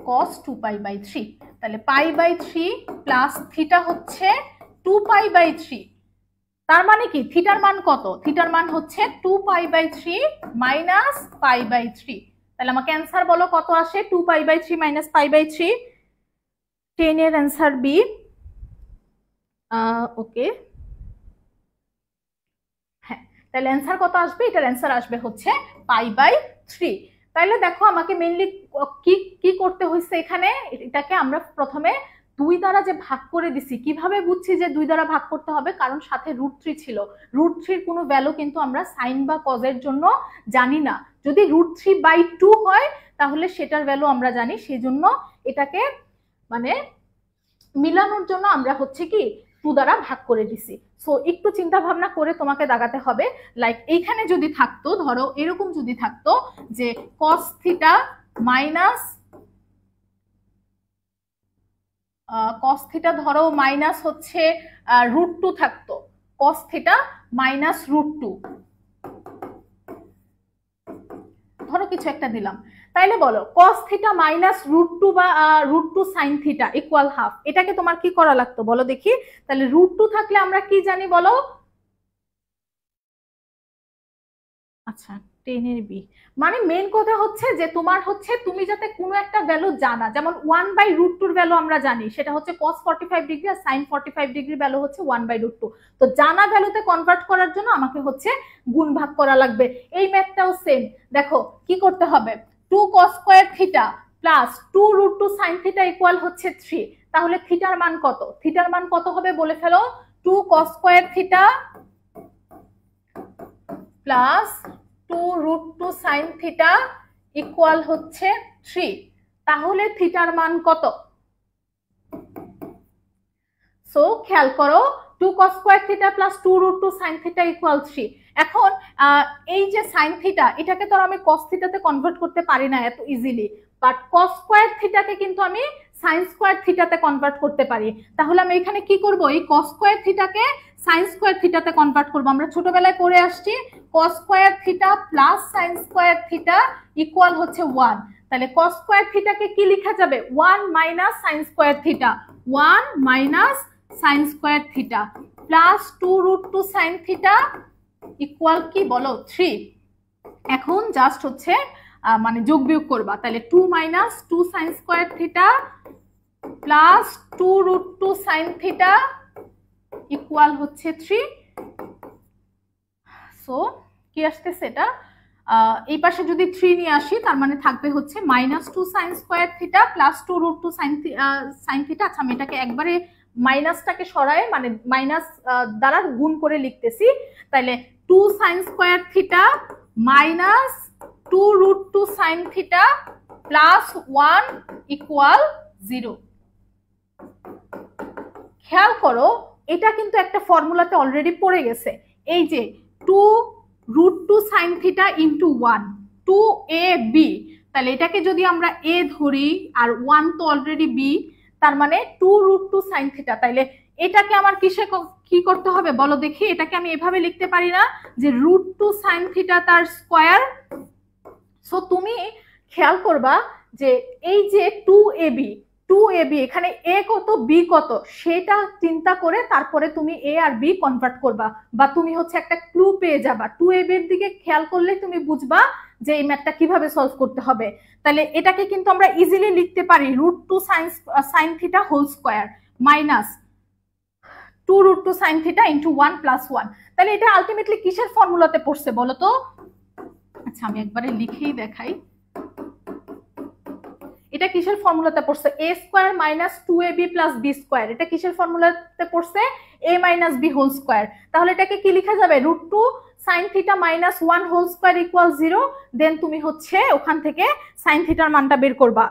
cos 2 পাই বাই 3, তাহলে পাই বাই 3 প্লাস থিটা হচ্ছে 2 পাই বাই 3, তার মানে কি থিটার মান কত, থিটার মান হচ্ছে 2 pi by 3 minus pi by 3। তাহলে আমাকে অ্যান্সার বলো কত আসে, 2 pi by 3 minus pi by 3, 10 এর অ্যান্সার বি। ওকে হ্যাঁ, তাহলে অ্যান্সার কত আসবে, এটার অ্যান্সার আসবে হচ্ছে পাই বাই 3। তাহলে দেখো আমাকে মেইনলি কি কি করতে হয়েছে এখানে, এটাকে আমরা প্রথমে 2 দ্বারা যে ভাগ করে দিছি, কিভাবে বুঝছি যে 2 দ্বারা ভাগ করতে হবে, কারণ সাথে √3 ছিল, √3 এর কোনো ভ্যালু কিন্তু আমরা সাইন বা কজের জন্য জানি না, যদি √3/2 হয় তাহলে সেটার ভ্যালু আমরা জানি, সেই জন্য এটাকে মানে মিলানোর জন্য আমরা হচ্ছে কি 2 দ্বারা ভাগ করে দিছি। সো একটু চিন্তা ভাবনা করে তোমাকে দাগাতে হবে, লাইক এইখানে যদি থাকতো, ধরো এরকম যদি থাকতো যে cos theta minus cos theta ধরো মাইনাস হচ্ছে √2 থাকতো, cos থিটা মাইনাস √2 ধরো কিছু একটা দিলাম, তাইলে বলো cos থিটা মাইনাস √2 বা √2 sin থিটা ইকুয়াল হাফ, এটাকে তোমার কি করা লাগতো বলো দেখি, তাহলে √2 থাকলে আমরা কি জানি বলো, আচ্ছা 10 এর বি, মানে মেইন কথা হচ্ছে যে তোমার হচ্ছে তুমি যাতে কোনো একটা ভ্যালু জানা, যেমন 1/√2 এর ভ্যালু আমরা জানি সেটা হচ্ছে cos 45 ডিগ্রি আর sin 45 ডিগ্রি ভ্যালু হচ্ছে 1/√2, তো জানা ভ্যালুতে কনভার্ট করার জন্য আমাকে হচ্ছে গুণ ভাগ করা লাগবে। এই ম্যাথটাও সেম, দেখো কি করতে হবে, 2 cos square theta plus 2√2 sin theta equal হচ্ছে 3, তাহলে থিটার মান কত, থিটার মান কত হবে বলে ফেলো, 2 cos square theta plus 2√2 sin theta equal হচ্ছে 3, তাহলে থিটার মান কত, সো খেয়াল করো 2 cos square theta plus 2√2 sin theta equal 3। এখন এই যে sin থিটা এটাকে তো আমি cos থিটাতে কনভার্ট করতে পারি না এত ইজিলি, বাট cos স্কয়ার থিটাকে কিন্তু আমি sin স্কয়ার থিটাতে কনভার্ট করতে পারি। তাহলে আমি এখানে কি করব, এই cos স্কয়ার থিটাকে sin স্কয়ার থিটাতে কনভার্ট করব, আমরা ছোটবেলায় পড়ে আসছি cos square theta plus sin square theta equal হচ্ছে 1, তাহলে cos স্কয়ার থিটাকে কি লেখা যাবে, 1 minus sin square theta, 1 minus sin square theta plus 2√2 sin theta equal কি বলো 3। এখন জাস্ট হচ্ছে মানে যোগ বিয়োগ করবা, তাহলে 2 minus 2 sin square theta plus 2√2 sin theta equal হচ্ছে 3। সো কি আসতেছে এটা, এই পাশে যদি 3 নিয়ে আসি তার মানে থাকবে হচ্ছে minus 2 sin square theta plus 2√2 sin theta. আচ্ছা আমি এটাকে একবারে মাইনাসটাকে সরায় মানে মাইনাস দ্বারা গুণ করে লিখতেছি, তাহলে 2 sin square theta minus 2√2 sin theta plus 1 equal 0। খেয়াল করো এটা কিন্তু একটা ফর্মুলাতে অলরেডি পড়ে গেছে, এই যে 2√2 sin থিটা ইন্টু 1 2ab, তাহলে এটাকে যদি আমরা a ধরি আর 1 তো অলরেডি b, তার মানে 2√2 sin থিটা, তাইলে এটাকে আমার কিসে কি করতে হবে বলো দেখি, এটাকে আমি এভাবে লিখতে পারি না যে √2 sin থিটা তার স্কয়ার। সো তুমি খেয়াল করবা যে এই যে 2ab এখানে a কত b কত সেটা চিন্তা করে তারপরে তুমি a আর b কনভার্ট করবা, বা তুমি হচ্ছে একটা ক্লু পেয়ে যাবা, 2ab এর দিকে খেয়াল করলে তুমি বুঝবা যে এই ম্যাথটা কিভাবে সলভ করতে হবে। তাহলে এটাকে কিন্তু আমরা ইজিলি লিখতে পারি √2 sin theta whole square minus 2√2 sin theta into 1 plus 1। তাহলে এটা আলটিমেটলি কিসের ফর্মুলাতে পড়ছে বলো তো? আচ্ছা আমি একবারে লিখেই দেখাই, এটা কিসের ফর্মুলাতে পড়ছে? a square minus 2ab plus b square. এটা কিসের ফর্মুলাতে পড়ছে? a minus b whole square. তাহলে এটাকে কি লেখা যাবে? √2 sin theta minus 1 whole square equal 0। Then তুমি হচ্ছে ওখান থেকে sin থিটার মানটা বের করবা।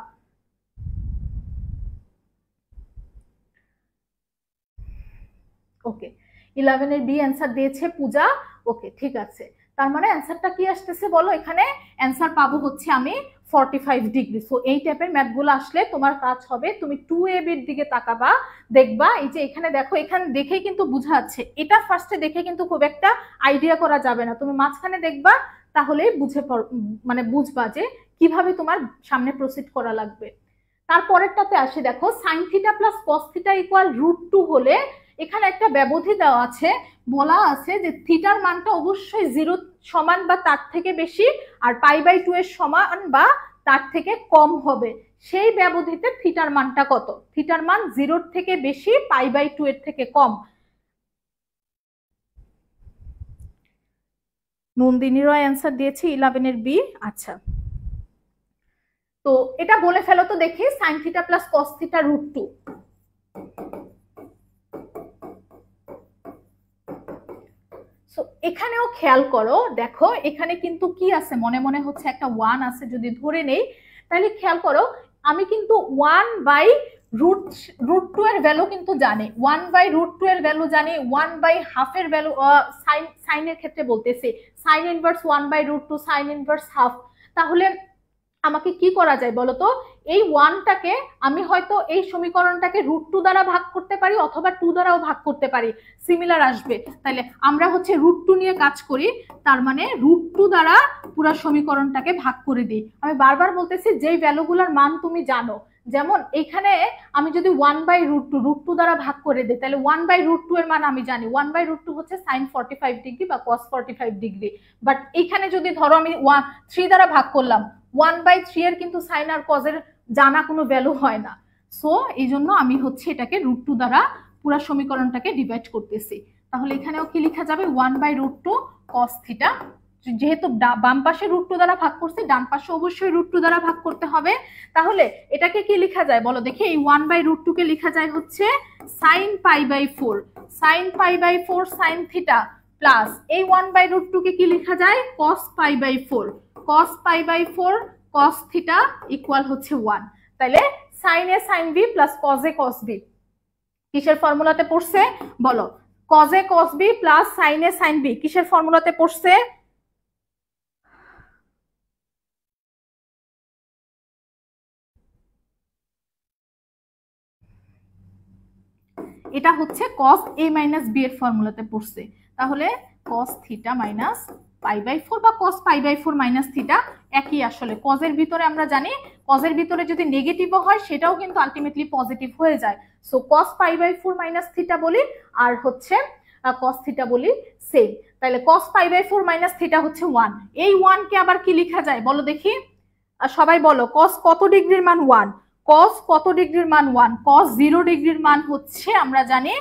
ওকে, 11 এর বি অ্যান্সার দিয়েছে পূজা। ওকে ঠিক আছে, তার মানে অ্যান্সারটা কি আসতেছে বলো? এখানে অ্যান্সার পাবো হচ্ছে আমি 45 ডিগ্রি। সো এই টাইপের ম্যাথগুলো আসলে তোমার কাজ হবে, তুমি 2ab এর দিকে তাকাবা, দেখবা এই যে এখানে দেখো, এখানে দেখেই কিন্তু বোঝা যাচ্ছে। এটা ফার্স্টে দেখে কিন্তু খুব একটা আইডিয়া করা যাবে না, তুমি মাঝখানে দেখবা তাহলে মানে বুঝবা যে কিভাবে তোমার সামনে প্রসিড করা লাগবে। তারপরেরটাতে আসি, দেখো sign theta plus cos theta equal √2 হলে এখানে একটা ব্যবধি দেওয়া আছে, বলা আছে যে থিটার মানটা অবশ্যই 0 সমান বা তার থেকে বেশি, আর π/2 এর সমান বা তার থেকে কম হবে। সেই ব্যবধিতে থিটার মানটা কত? থিটার মান 0 থেকে বেশি, π/2 এর থেকে কম। নন্দিনী রয় অ্যান্সার দিয়েছে 11 এর বি। আচ্ছা তো এটা বলে ফেলো তো দেখি, sign theta plus cos theta √2। So এখানেও খেয়াল করো, দেখো এখানে কিন্তু কি আছে, মনে মনে হচ্ছে একটা 1 আছে যদি ধরে নেই, তাহলে খেয়াল করো আমি কিন্তু 1/√2 এর ভ্যালু কিন্তু জানি, 1/√2 এর ভ্যালু জানি, 1/2 এর ভ্যালু সাইনের ক্ষেত্রে বলতেছি, sign inverse 1/√2, sign inverse half. তাহলে আমাকে কি করা যায় বলতো? এই 1টাকে আমি হয়তো এই সমীকরণটাকে √2 দ্বারা ভাগ করতে পারি, অথবা 2 দ্বারাও ভাগ করতে পারি, সিমিলার আসবে। তাহলে আমরা হচ্ছে √2 নিয়ে কাজ করি, তার মানে √2 দ্বারা পুরো সমীকরণটাকে ভাগ করে দিই। আমি বারবার বলতেছি যেই ভ্যালুগুলোর মান তুমি জানো, যেমন এখানে আমি যদি 1/√2 দ্বারা ভাগ করে দিই, তাহলে 1/√2 এর মান আমি জানি, 1/√2 হচ্ছে সাইন 45 ডিগ্রি বা কস 45 ডিগ্রি। বাট এখানে যদি ধরো আমি 3 দ্বারা ভাগ করলাম, 1/3 এর কিন্তু সাইন আর কজের জানা কোনো ভ্যালু হয় না। সো এই জন্য আমি হচ্ছে এটাকে √2 দ্বারা পুরো সমীকরণটাকে ডিভাইড করতেছি। তাহলে এখানেও কি লেখা যাবে? 1/√2 কস থিটা। যেহেতু বাম পাশে √2 দ্বারা ভাগ করছি, ডান পাশে অবশ্যই √2 দ্বারা ভাগ করতে হবে। তাহলে এটাকে কি লেখা যায় বলো দেখি? এই 1/√2 কে লেখা যায় হচ্ছে sine π/4, sine π/4 sine theta, plus এই 1/√2 কে কি লেখা যায়? কস π/4, কস π/4 কস থিটা ইকুয়াল হচ্ছে 1। তাহলে sine A sine B plus cos A cos B কিসের ফর্মুলাতে পড়ছে বলো? Cos A cos B plus sine A sine B কিসের ফর্মুলাতে পড়ছে? এটা হচ্ছে cos a মাইনাস b এর ফর্মুলাতে পড়ছে। তাহলে cos থিটা মাইনাস π/4 বা cos π/4 মাইনাস থিটা একই আসলে। cos এর ভিতরে আমরা জানি cos এর ভিতরে যদি নেগেটিভও হয় সেটাও কিন্তু আলটিমেটলি পজিটিভ হয়ে যায়। সো cos π/4 মাইনাস থিটা বলি, আর হচ্ছে cos থিটা বলি সেম। তাহলে cos π/4 মাইনাস থিটা হচ্ছে 1। এই 1 কে আবার কি লেখা যায় বলো দেখি? সবাই বলো cos কত ডিগ্রির মান 1? cos কত ডিগ্রির মান 1? cos 0 ডিগ্রির মান হচ্ছে আমরা জানি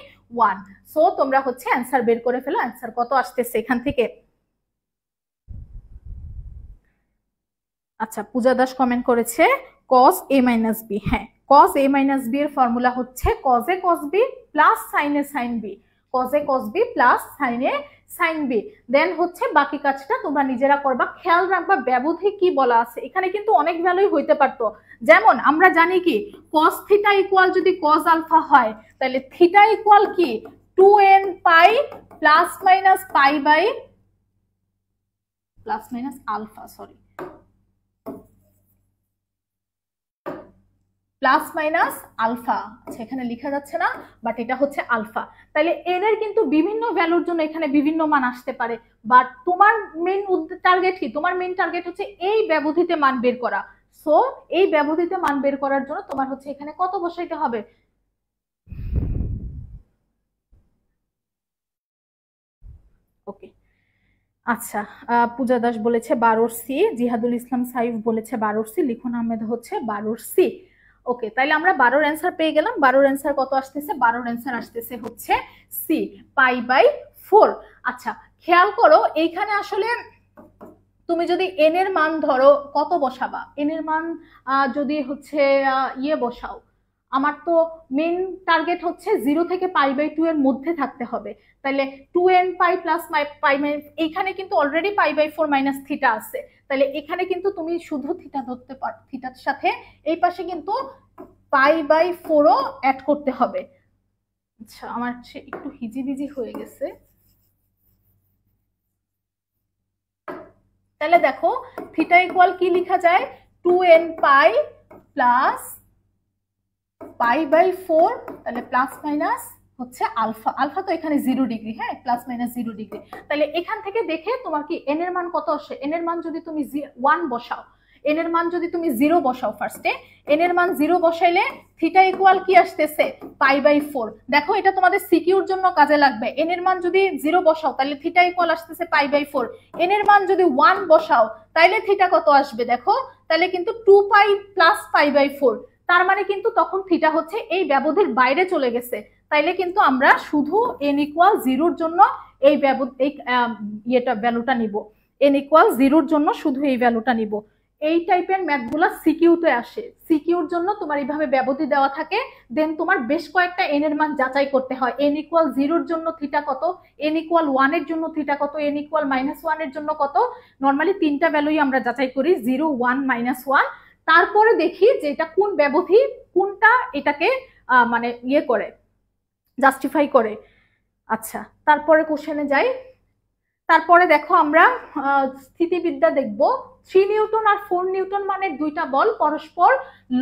1। সো তোমরা হচ্ছে অ্যান্সার বের করে ফেলো, অ্যান্সার কত আসতেছে এখান থেকে। আচ্ছা পূজা দাস কমেন্ট করেছে cos a মাইনাস b। হ্যাঁ, cos a মাইনাস b এর ফর্মুলা হচ্ছে cos a cos b plus sin a sin b, cos a cos b plus sin a sin b। দেন হচ্ছে বাকি কাজটা তোমরা নিজেরা করবা। খেয়াল রাখবা ব্যবধি কি বলা আছে, এখানে কিন্তু অনেক ভ্যালুই হইতে পারতো। যেমন আমরা জানি কি cos থিটা ইকুয়াল যদি cos আলফা হয়, তাহলে থিটা ইকুয়াল কি 2n pi plus minus pi by plus minus alpha, sorry plus minus alpha. আচ্ছা এখানে লেখা যাচ্ছে না, বাট এটা হচ্ছে আলফা। তাহলে এন এর কিন্তু বিভিন্ন ভ্যালুর জন্য এখানে বিভিন্ন মান আসতে পারে, বাট তোমার মেইন টার্গেট কি? তোমার মেইন টার্গেট হচ্ছে এই ব্যবধিতে মান বের করা। সো এই ব্যবধিতে মান বের করার জন্য তোমার হচ্ছে এখানে কত বসাইতে হবে? ওকে আচ্ছা, পূজা দাস বলেছে 12 সি, জিহাদুল ইসলাম সাইফ বলেছে 12 সি, লিখন আহমেদ হচ্ছে 12 সি। ওকে, তাইলে আমরা 12-র অ্যান্সার পেয়ে গেলাম। 12-র অ্যান্সার কত আসতেছে? 12-র অ্যান্সার আসতেছে হচ্ছে সি, π/4। আচ্ছা, খেয়াল করো এইখানে আসলে তুমি যদি এন এর মান ধরো কত বসাবা, এন এর মান যদি হচ্ছে বসাও, আমার তো মেন টার্গেট হচ্ছে 0 থেকে π/2 এর মধ্যে থাকতে হবে। তাহলে 2nπ প্লাস পাই, এইখানে কিন্তু অলরেডি π/4 মাইনাস থিটা আছে, তাহলে এখানে কিন্তু তুমি শুধু থিটা ধরতে পারো, থিটার সাথে এই পাশে কিন্তু π/4ও অ্যাড করতে হবে। আচ্ছা, আমার একটু হিজিবিজি হয়ে গেছে। তাহলে দেখো থিটা ইকুয়াল কি লেখা যায়? 2nπ প্লাস π/4, তাহলে প্লাস মাইনাস হচ্ছে আলফা, আলফা তো এখানে 0 ডিগ্রি, হ্যাঁ, প্লাস মাইনাস 0 ডিগ্রি। তাহলে এখান থেকে দেখে তোমার কি এন এর মান কত আসে? এন এর মান যদি তুমি 1 বসাও, এন এর মান যদি তুমি 0 বসাও, ফার্স্টে এন এর মান 0 বসাইলে থিটা ইকুয়াল কি আসতেছে? π/4। দেখো এটা তোমাদের সিকিউর জন্য কাজে লাগবে। এন এর মান যদি 0 বসাও তাহলে থিটা ইকুয়াল আসতেছে π/4। এন এর মান যদি 1 বসাও তাহলে থিটা কত আসবে? দেখো তাহলে কিন্তু 2π প্লাস π/4, তার মানে কিন্তু তখন থিটা হচ্ছে এই ব্যবধির বাইরে চলে গেছে। তাইলে কিন্তু আমরা শুধু n ইকুয়াল 0-র জন্য এই ভ্যালুটা নিব, n ইকুয়াল 0-র জন্য শুধু এই ভ্যালুটা নিব। এই টাইপের ম্যাথগুলো সিকিউতে আসে। সিকিউর জন্য তোমার এইভাবে ব্যবধি দেওয়া থাকে, দেন তোমার বেশ কয়েকটা n এর মান যাচাই করতে হয়। n ইকুয়াল 0-র জন্য থিটা কত, n ইকুয়াল 1 এর জন্য থিটা কত, n ইকুয়াল -1 এর জন্য কত। নরমালি 3টা ভ্যালুই আমরা যাচাই করি, 0, 1, -1। তারপরে দেখি যে এটা কোন ব্যবধি, কোনটা এটাকে মানে করে, জাস্টিফাই করে। আচ্ছা, তারপরে কোশ্চেনে যাই। তারপরে দেখো আমরা স্থিতিবিদ্যা দেখব। 3 নিউটন আর 4 নিউটন মানের দুইটা বল পরস্পর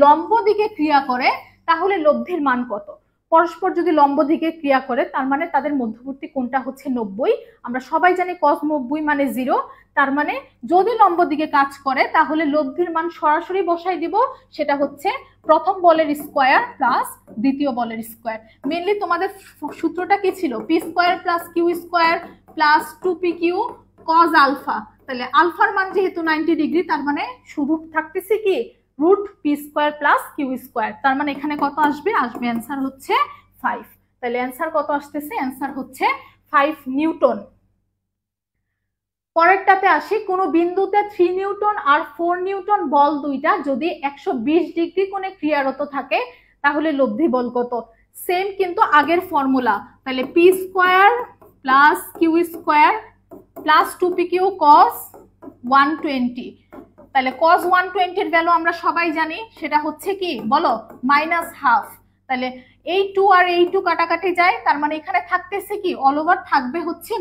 লম্ব দিকে ক্রিয়া করে, তাহলে লব্ধির মান কত? পরস্পর যদি লম্ব দিকে ক্রিয়া করে তার মানে তাদের মধ্যবর্তী কোণটা হচ্ছে 90। আমরা সবাই জানি cos 90 মানে 0। তার মানে যদি লম্ব দিকে কাজ করে তাহলে লব্ধির মান সরাসরি বসাই দিব, সেটা হচ্ছে প্রথম বলের স্কয়ার প্লাস দ্বিতীয় বলের স্কয়ার। মেইনলি তোমাদের সূত্রটা কি ছিল? P square plus Q square plus 2pq cos alpha. তাহলে আলফার মান যেহেতু 90 ডিগ্রি, তার মানে শুধু থাকতেছে কি root P square plus Q square. তার মানে এখানে কত আসবে? আসবে অ্যান্সার হচ্ছে 5। তাহলে অ্যান্সার কত আসতেছে? অ্যান্সার হচ্ছে 5 নিউটন। পরেরটাতে আসি। কোন বিন্দুতে 3 নিউটন আর 4 নিউটন বল দুইটা যদি 120 ডিগ্রি কোণে ক্রিয়ারত থাকে তাহলে লব্ধি বল কত? সেম কিন্তু আগের ফর্মুলা। তাহলে P square plus Q square plus 2pq cos 120। তাহলে cos 120 এর ভ্যালু আমরা সবাই জানি, সেটা হচ্ছে কি বলো? -হাফ। তাহলে এই 2 আর এই 2 কাটাকাটি যায়, তার মানে এখানে থাকতেছে কি অল ওভার থাকবে হচ্ছে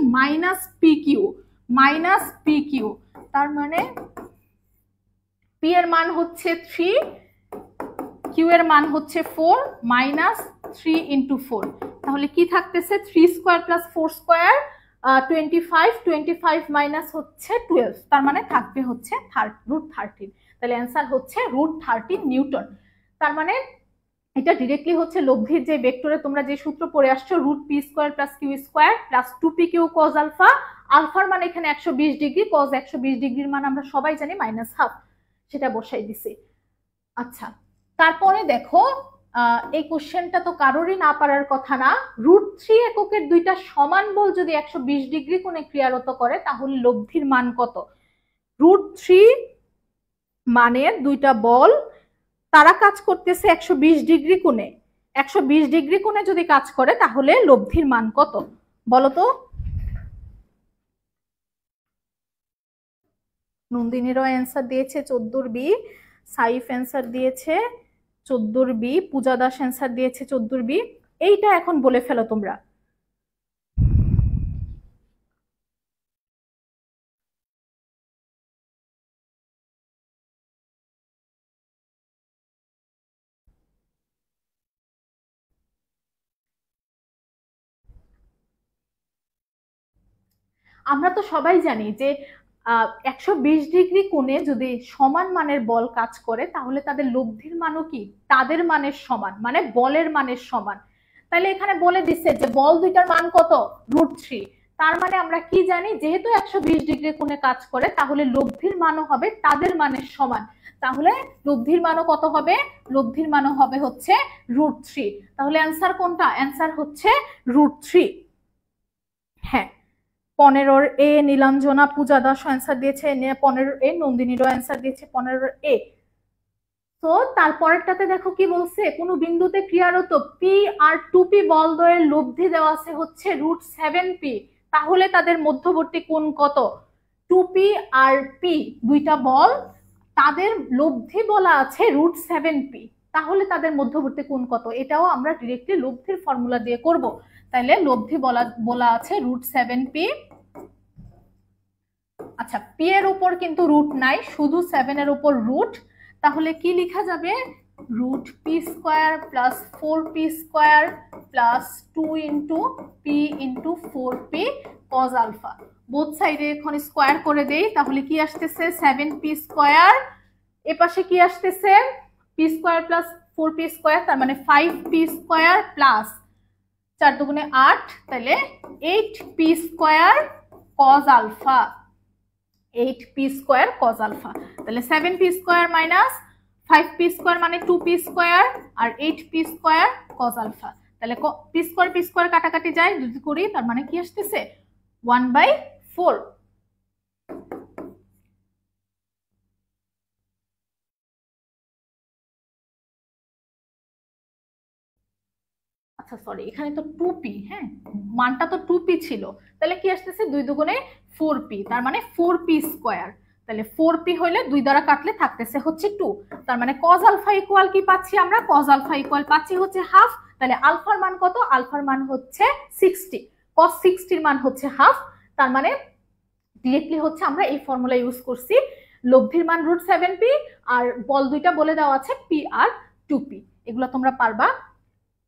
-pq। তার মানে পি এর মান হচ্ছে 3, কিউ এর মান হচ্ছে 4, -3 × 4। তাহলে কি থাকতেছে? 3 স্কয়ার প্লাস 4 স্কয়ার 25, 25 মাইনাস হচ্ছে 12, তার মানে থাকবে হচ্ছে √13। তাহলে অ্যান্সার হচ্ছে √13 নিউটন। তার মানে এটা ডিরেক্টলি হচ্ছে লব্ধির যে ভেক্টরে তোমরা যে সূত্র পড়ে আসছো, √p square plus Q square plus 2pq cos alpha. আলফার মান এখানে 120 ডিগ্রি, cos 120 ডিগ্রির মান আমরা সবাই জানি -হাফ, সেটা বসাই দিছি। আচ্ছা, তারপরে দেখো এই কোশ্চেনটা তো কারোরই না পারার কথা না। √3 এককের দুইটা সমান বল যদি 120 ডিগ্রি কোণে ক্রিয়ারত করে তাহলে লব্ধির মান কত? √3 মানের দুইটা বল, তারা কাজ করতেছে 120 ডিগ্রি কোণে। 120 ডিগ্রি কোণে যদি কাজ করে তাহলে লব্ধির মান কত বলো তো? নন্দিনীরও অ্যান্সার দিয়েছে 14 বি, সাইফ অ্যান্সার দিয়েছে 14 বি, পূজা দাস অ্যান্সার দিয়েছে 14 বি। এইটা এখন বলে ফেলো তোমরা। আমরা তো সবাই জানি যে 120 ডিগ্রি কোণে যদি সমান মানের বল কাজ করে তাহলে তাদের লব্ধির মানও কি তাদের মানের সমান, মানে বলের মানের সমান। তাহলে এখানে বলে দিচ্ছে যে বল দুইটার মান কত? √3। তার মানে আমরা কি জানি? যেহেতু 120 ডিগ্রি কোণে কাজ করে তাহলে লব্ধির মানও হবে তাদের মানের সমান। তাহলে লব্ধির মানও কত হবে? লব্ধির মানও হবে হচ্ছে √3। তাহলে অ্যান্সার কোনটা? অ্যান্সার হচ্ছে √3। হ্যাঁ, 15A নীলাঞ্জনা পূজা দাস অ্যান্সার দিয়েছে, 15A নন্দিনীরও অ্যান্সার দিয়েছে 15A। তো তারপরেরটাতে দেখো কি বলছে, কোন বিন্দুতে ক্রিয়ারত পি আর 2p বলদ্বয়ের লব্ধি দেওয়া আছে হচ্ছে √7p। তাহলে তাদের মধ্যবর্তী কোণ কত? 2p আর p দুইটা বল, তাদের লব্ধি বলা আছে √7p। তাহলে তাদের মধ্যবর্তী কোণ কত? এটাও আমরা ডিরেক্টলি লব্ধির ফর্মুলা দিয়ে করব। তাহলে লব্ধি বলা আছে √7p। আচ্ছা, p এর উপর কিন্তু রুট নাই, শুধু 7 এর উপর রুট। তাহলে কি লেখা যাবে? √p² plus 4p² plus 2 into p into 4p cos alpha. Both সাইডে এখন স্কোয়ার করে দেই, তাহলে কি আসতেছে? 7p²। এপাশে কি আসতেছে? p² প্লাস 4p², তার মানে 5p² প্লাস 4 দুগুণে 8, তাহলে 8p² cos alpha. 8p² cos alpha. তাহলে 7p² মাইনাস 5p² মানে 2p² আর 8p² cos আলফা। তাহলে p² কাটাকাটি যায়, যদি করি তার মানে কি আসতেছে? 1/4। আচ্ছা সরি, এখানে তো 2p, হ্যাঁ মানটা তো 2p ছিল, তাহলে কি আসতেছে? 2 দুগুণে 4p, তার মানে 4p²। তাহলে 4p হইলে 2 দ্বারা কাটলে থাকতেছে হচ্ছে 2, তার মানে cos আলফা ইকুয়াল কি পাচ্ছি আমরা? cos আলফা ইকুয়াল পাচ্ছি হচ্ছে হাফ। তাহলে আলফার মান কত? আলফার মান হচ্ছে 60, cos 60 এর মান হচ্ছে হাফ। তার মানে ডিরেক্টলি হচ্ছে আমরা এই ফর্মুলা ইউজ করছি, লব্ধির মান √7p আর বল দুইটা বলে দেওয়া আছে p আর 2p। এগুলো তোমরা পারবা।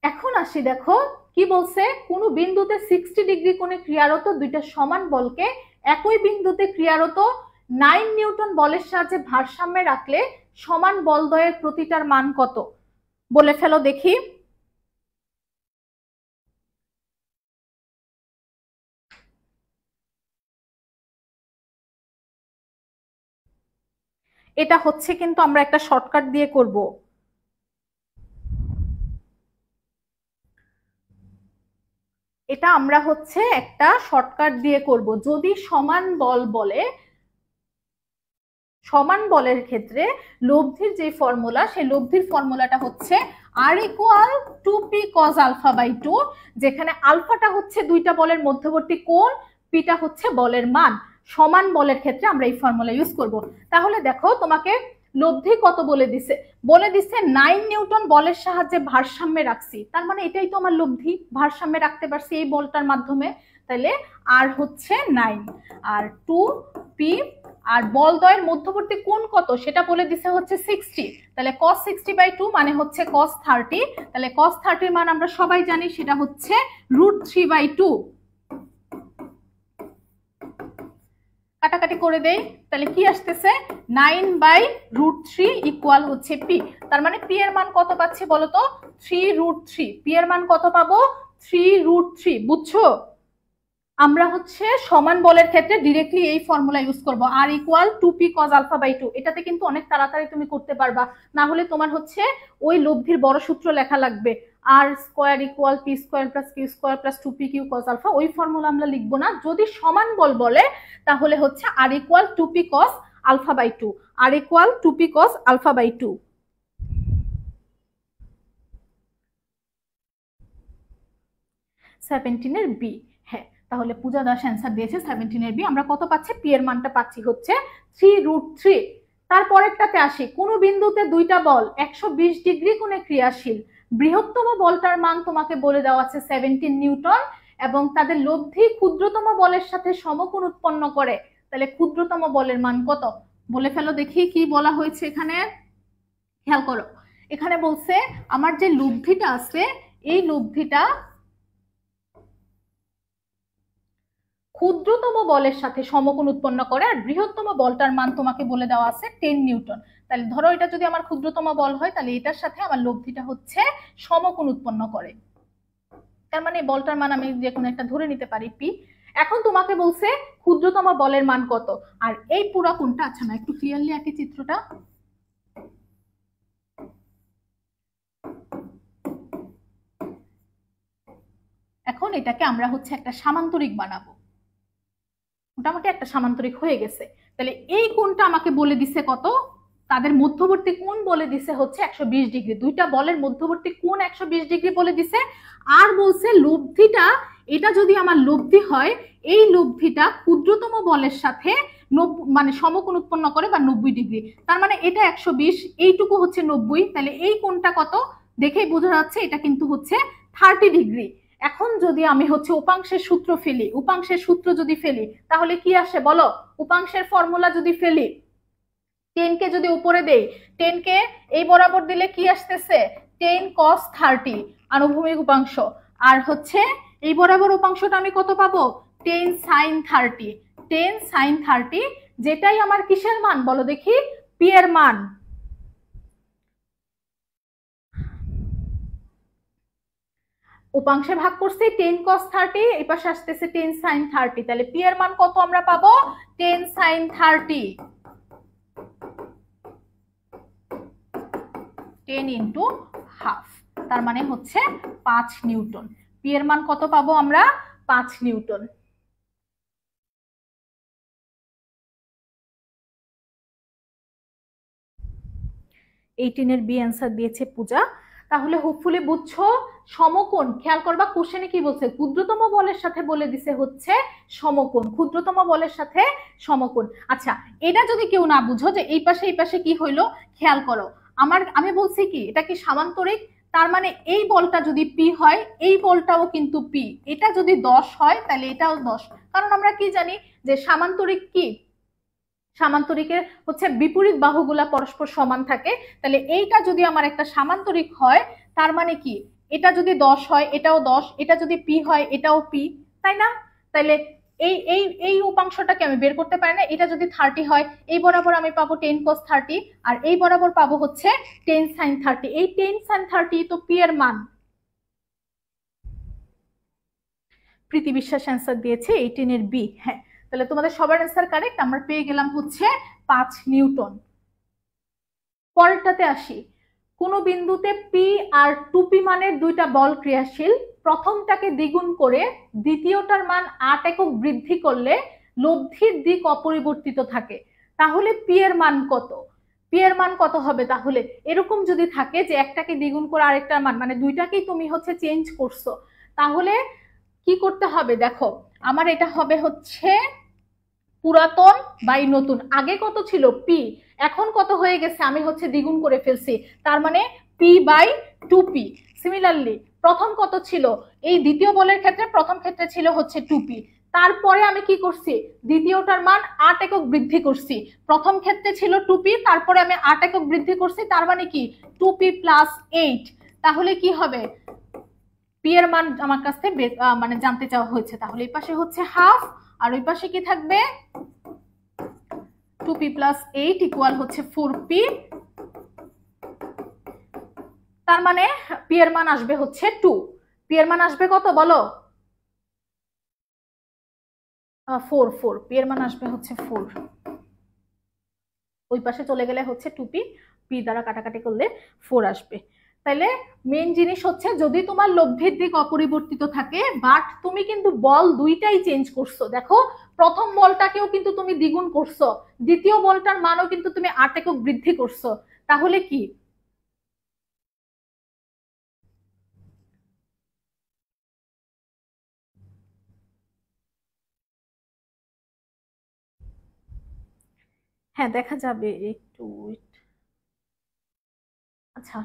এখন আসি, দেখো কি বলছে, কোন বিন্দুতে 60 ডিগ্রি কোণে ক্রিয়ারত দুইটা সমান বলকে একই বিন্দুতে ক্রিয়ারত 9 নিউটন বলের সাহায্যে ভারসাম্যে রাখলে সমান বলদ্বয়ের প্রতিটার মান কত? বলে ফেলো দেখি। এটা হচ্ছে কিন্তু আমরা একটা শর্টকাট দিয়ে করব। এটা আমরা হচ্ছে একটা শর্টকাট দিয়ে করব। যদি সমান বল বলে, সমান বলের ক্ষেত্রে লব্ধির যে ফর্মুলা, সেই লব্ধির ফর্মুলাটা হচ্ছে R equal 2p cos alpha by 2, যেখানে আলফাটা হচ্ছে দুইটা বলের মধ্যবর্তী কোণ, পিটা হচ্ছে বলের মান। সমান বলের ক্ষেত্রে আমরা এই ফর্মুলা ইউজ করব। তাহলে দেখো তোমাকে লব্ধি কত বলে দিছে? বলে দিছে 9 নিউটন বলের সাহায্যে ভারসাম্যে রাখছি, তার মানে এটাই তো আমার লব্ধি, ভারসাম্যে রাখতে পারছি এই বলটার মাধ্যমে। তাহলে আর হচ্ছে 9 আর 2p, আর বলদ্বয়ের মধ্যবর্তী কোণ কত সেটা বলে দিছে হচ্ছে 60। তাহলে cos 60/2 মানে হচ্ছে cos 30। তাহলে cos 30 এর মান আমরা সবাই জানি, সেটা হচ্ছে √3/2। কাটাকাটি করে দেই, তাহলে কি আসতেছে? 9/√3 ইকুয়াল হচ্ছে p। তার মানে p এর মান কত পাচ্ছি বলতো? 3√3। p এর মান কত পাবো? 3√3। বুঝছো? আমরা হচ্ছে সমান বলের ক্ষেত্রে ডিরেক্টলি এই ফর্মুলা ইউজ করব, R equal 2p cos alpha by 2। এটাতে কিন্তু অনেক তাড়াতাড়ি তুমি করতে পারবা, না হলে তোমার হচ্ছে ওই লব্ধির বড় সূত্র লেখা লাগবে, R² equal p² plus q² plus 2pq cos alpha. ওই ফর্মুলা আমরা লিখবো না। যদি সমান বল বলে তাহলে হচ্ছে R equal 2p cos alpha by 2, R equal 2p cos alpha by 2। 17 এর বি। হ্যাঁ, তাহলে পূজা দাস অ্যান্সার দিয়েছে 17 এর বি। আমরা কত পাচ্ছি? পি এর মানটা পাচ্ছি হচ্ছে 3√3। তারপরেরটাতে আসি, কোন বিন্দুতে দুইটা বল 120 ডিগ্রি কোণে ক্রিয়াশীল, বৃহত্তম বলটার মান তোমাকে বলে দেওয়া আছে 17 নিউটন এবং তাদের লব্ধি ক্ষুদ্রতম বলের সাথে সমকোণ উৎপন্ন করে। তাহলে ক্ষুদ্রতম বলের মান কত? বলে ফেলো দেখি কি বলা হয়েছে এখানে। খেয়াল করো, এখানে বলছে আমার যে লব্ধিটা আছে, এই লব্ধিটা ক্ষুদ্রতম বলের সাথে সমকোণ উৎপন্ন করে, আর বৃহত্তম বলটার মান তোমাকে বলে দেওয়া আছে 10 নিউটন। তাহলে ধরো এটা যদি আমার ক্ষুদ্রতম বল হয়, তাহলে এটার সাথে আমার লব্ধিটা হচ্ছে সমকোণ উৎপন্ন করে। তার মানে বলটার মান আমি যে কোনো একটা ধরে নিতে পারি পি। এখন তোমাকে বলছে ক্ষুদ্রতম বলের মান কত, আর এই পুরো কোণটা, আচ্ছা না একটু ক্লিয়ারলি আঁকি চিত্রটা। এখন এটাকে আমরা হচ্ছে একটা সামান্তরিক বানাবো, মোটামুটি একটা সামান্তরিক হয়ে গেছে। তাহলে এই কোণটা আমাকে বলে দিছে কত, তাদের মধ্যবর্তী কোণ বলে দিছে হচ্ছে 120 ডিগ্রি, দুইটা বলের মধ্যবর্তী কোণ 120 ডিগ্রি বলে দিছে। আর বলছে লব্ধিটা, এটা যদি আমার লব্ধি হয়, এই লব্ধিটা ক্ষুদ্রতম বলের সাথে মানে সমকোণ উৎপন্ন করে বা 90 ডিগ্রি, তার মানে এটা 120, এইটুকু হচ্ছে 90, তাহলে এই কোণটা কত দেখেই বোঝা যাচ্ছে এটা কিন্তু হচ্ছে 30 ডিগ্রি। এখন যদি আমি হচ্ছে উপাংশের সূত্র ফেলি, উপাংশের সূত্র যদি ফেলি তাহলে কি আসে বলো, উপাংশের ফর্মুলা যদি ফেলি, 10 কে যদি উপরে দেই, 10 কে এই বরাবর দিলে কি আসতেছে 10 cos 30 আনুভূমিক উপাংশ, আর হচ্ছে এই বরাবর উপাংশটা আমি কত পাবো 10 sin 30, 10 sin 30, যেটাই আমার কিসের মান বলো দেখি, পি এর মান। উপাংশে ভাগ করছি 10 cos 30, এই পাশে আসতেছে 10 sin 30, তাহলে পি এর মান কত আমরা পাবো 10 sin 30, 10 ইন্টু হাফ, তার মানে হচ্ছে 5 নিউটন। পি এর মান কত পাবো আমরা 5 নিউটন। এইটিনের বি অ্যান্সার দিয়েছে পূজা। তাহলে হোপফুলি বুঝছো সমকোণ, খেয়াল করবা কোশ্চেনে কি বলছে, ক্ষুদ্রতম বলের সাথে বলে দিছে হচ্ছে সমকোণ, ক্ষুদ্রতম বলের সাথে সমকোণ। আচ্ছা, এটা যদি কেউ না বুঝো যে এই পাশে কি হইলো, খেয়াল করো আমি বলছি কি এটা কি সামান্তরিক, তার মানে এই বলটা যদি পি হয় এই বলটাও কিন্তু পি, এটা যদি 10 হয় তাহলে এটাও 10, কারণ আমরা কি জানি যে সামান্তরিক কি, সামান্তরিকের হচ্ছে বিপরীত বাহুগুলা পরস্পর সমান থাকে, তাহলে এইটা যদি আমার একটা সামান্তরিক হয় তার মানে কি এটা যদি 10 হয় এটাও 10, এটা যদি পি হয় এটাও পি, তাই না? তাহলে এই এই এই উপাংশটাকে আমি বের করতে পারি না, এটা যদি 30 হয় এই বরাবর আমি পাবো 10 cos 30, আর এই বরাবর পাবো হচ্ছে 10 sin 30, এই 10 sin 30 তো পি এর মান। প্রীতি বিশ্বাস অ্যান্সার দিয়েছে 18 এর বি। হ্যাঁ, তাহলে তোমাদের সবার অ্যান্সার কারেক্ট, আমরা পেয়ে গেলাম হচ্ছে 5 নিউটন। পরেরটাতে আসি, কোন বিন্দুতে পি আর 2p মানের দুইটা বল ক্রিয়াশীল, প্রথমটাকে দ্বিগুণ করে দ্বিতীয়টার মান 8 একক বৃদ্ধি করলে লব্ধির দিক অপরিবর্তিত থাকে, তাহলে পি এর মান কত? পি এর মান কত হবে? তাহলে এরকম যদি থাকে যে একটাকে দ্বিগুণ করে আরেকটার মান, মানে দুইটাকেই তুমি হচ্ছে চেঞ্জ করছো, তাহলে কি করতে হবে দেখো, আমার এটা হবে হচ্ছে পুরাতন বাই নতুন, আগে কত ছিল পি, এখন কত হয়ে গেছে আমি হচ্ছে দ্বিগুণ করে ফেলছি, তার মানে পি বাই 2p। সিমিলারলি প্রথম কত ছিল, এই দ্বিতীয় বলের ক্ষেত্রে প্রথম ক্ষেত্রে ছিল হচ্ছে 2p, তারপরে আমি কি করছি দ্বিতীয়টার মান 8 একক বৃদ্ধি করছি, প্রথম ক্ষেত্রে ছিল 2p, তারপরে আমি 8 একক বৃদ্ধি করছি, তার মানে কি 2p প্লাস 8, তাহলে কি হবে পি এর মান আমার কাছে মানে জানতে চাওয়া হয়েছে, তাহলে এই পাশে হচ্ছে হাফ আর ওই পাশে কি থাকবে 2p plus 8 ইকুয়াল হচ্ছে 4p, তার মানে পি এর মান আসবে হচ্ছে 2, পি এর মান আসবে কত বলো 4, 4, পি এর মান আসবে হচ্ছে 4, ওই পাশে চলে গেলে হচ্ছে 2p, পি দ্বারা কাটাকাটি করলে 4 আসবে। তাইলে মেইন জিনিস হচ্ছে যদি তোমার লব্ধির দিক অপরিবর্তিত থাকে বাট তুমি কিন্তু বল দুইটাই চেঞ্জ করছো, দেখো প্রথম বলটাকেও কিন্তু তুমি দ্বিগুণ করছো, দ্বিতীয় বলটার মানও কিন্তু তুমি 8 একক বৃদ্ধি করছো, তাহলে কি হ্যাঁ দেখা যাবে একটু, আচ্ছা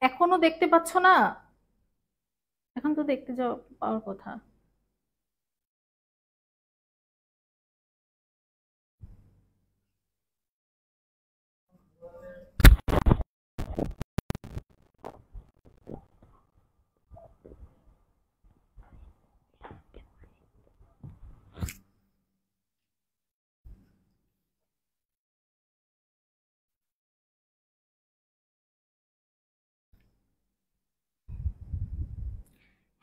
এখনো দেখতে পাচ্ছ না? এখন তো দেখতে যাওয়া পাওয়ার কথা।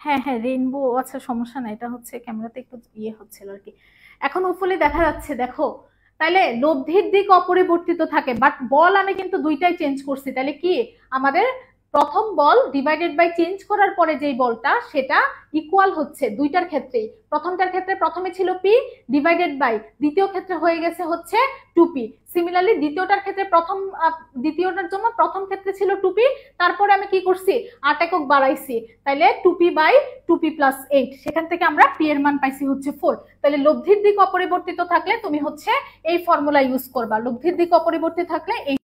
হ্যাঁ হ্যাঁ, রেইনবো, আচ্ছা সমস্যা নাই, এটা হচ্ছে ক্যামেরাতে একটু ইয়ে হচ্ছিল আর কি। এখন উপলে দেখা যাচ্ছে, দেখো। তাইলে লব্ধির দিক অপরিবর্তিত থাকে, বাট বল আমি কিন্তু দুইটাই চেঞ্জ করছি। তাহলে কি আমাদের প্রথম বল ডিভাইডেড বাই চেঞ্জ করার পরে যেই বলটা সেটা ইকুয়াল হচ্ছে দুইটার ক্ষেত্রেই। প্রথমটার ক্ষেত্রে প্রথমে ছিল পি ডিভাইডেড বাই, দ্বিতীয় ক্ষেত্রে হয়ে গেছে হচ্ছে টু পি। সিমিলারলি দ্বিতীয়টার ক্ষেত্রে দ্বিতীয়টার জন্য প্রথম ক্ষেত্রে ছিল টু পি, তারপরে আমি কি করছি 8 একক বাড়াইছি, তাইলে two P by two P plus 8, সেখান থেকে আমরা পি এর মান পাইছি হচ্ছে 4। তাহলে লব্ধির দিক অপরিবর্তিত থাকলে তুমি হচ্ছে এই ফর্মুলা ইউজ করবা, লব্ধির দিক অপরিবর্তিত থাকলে এই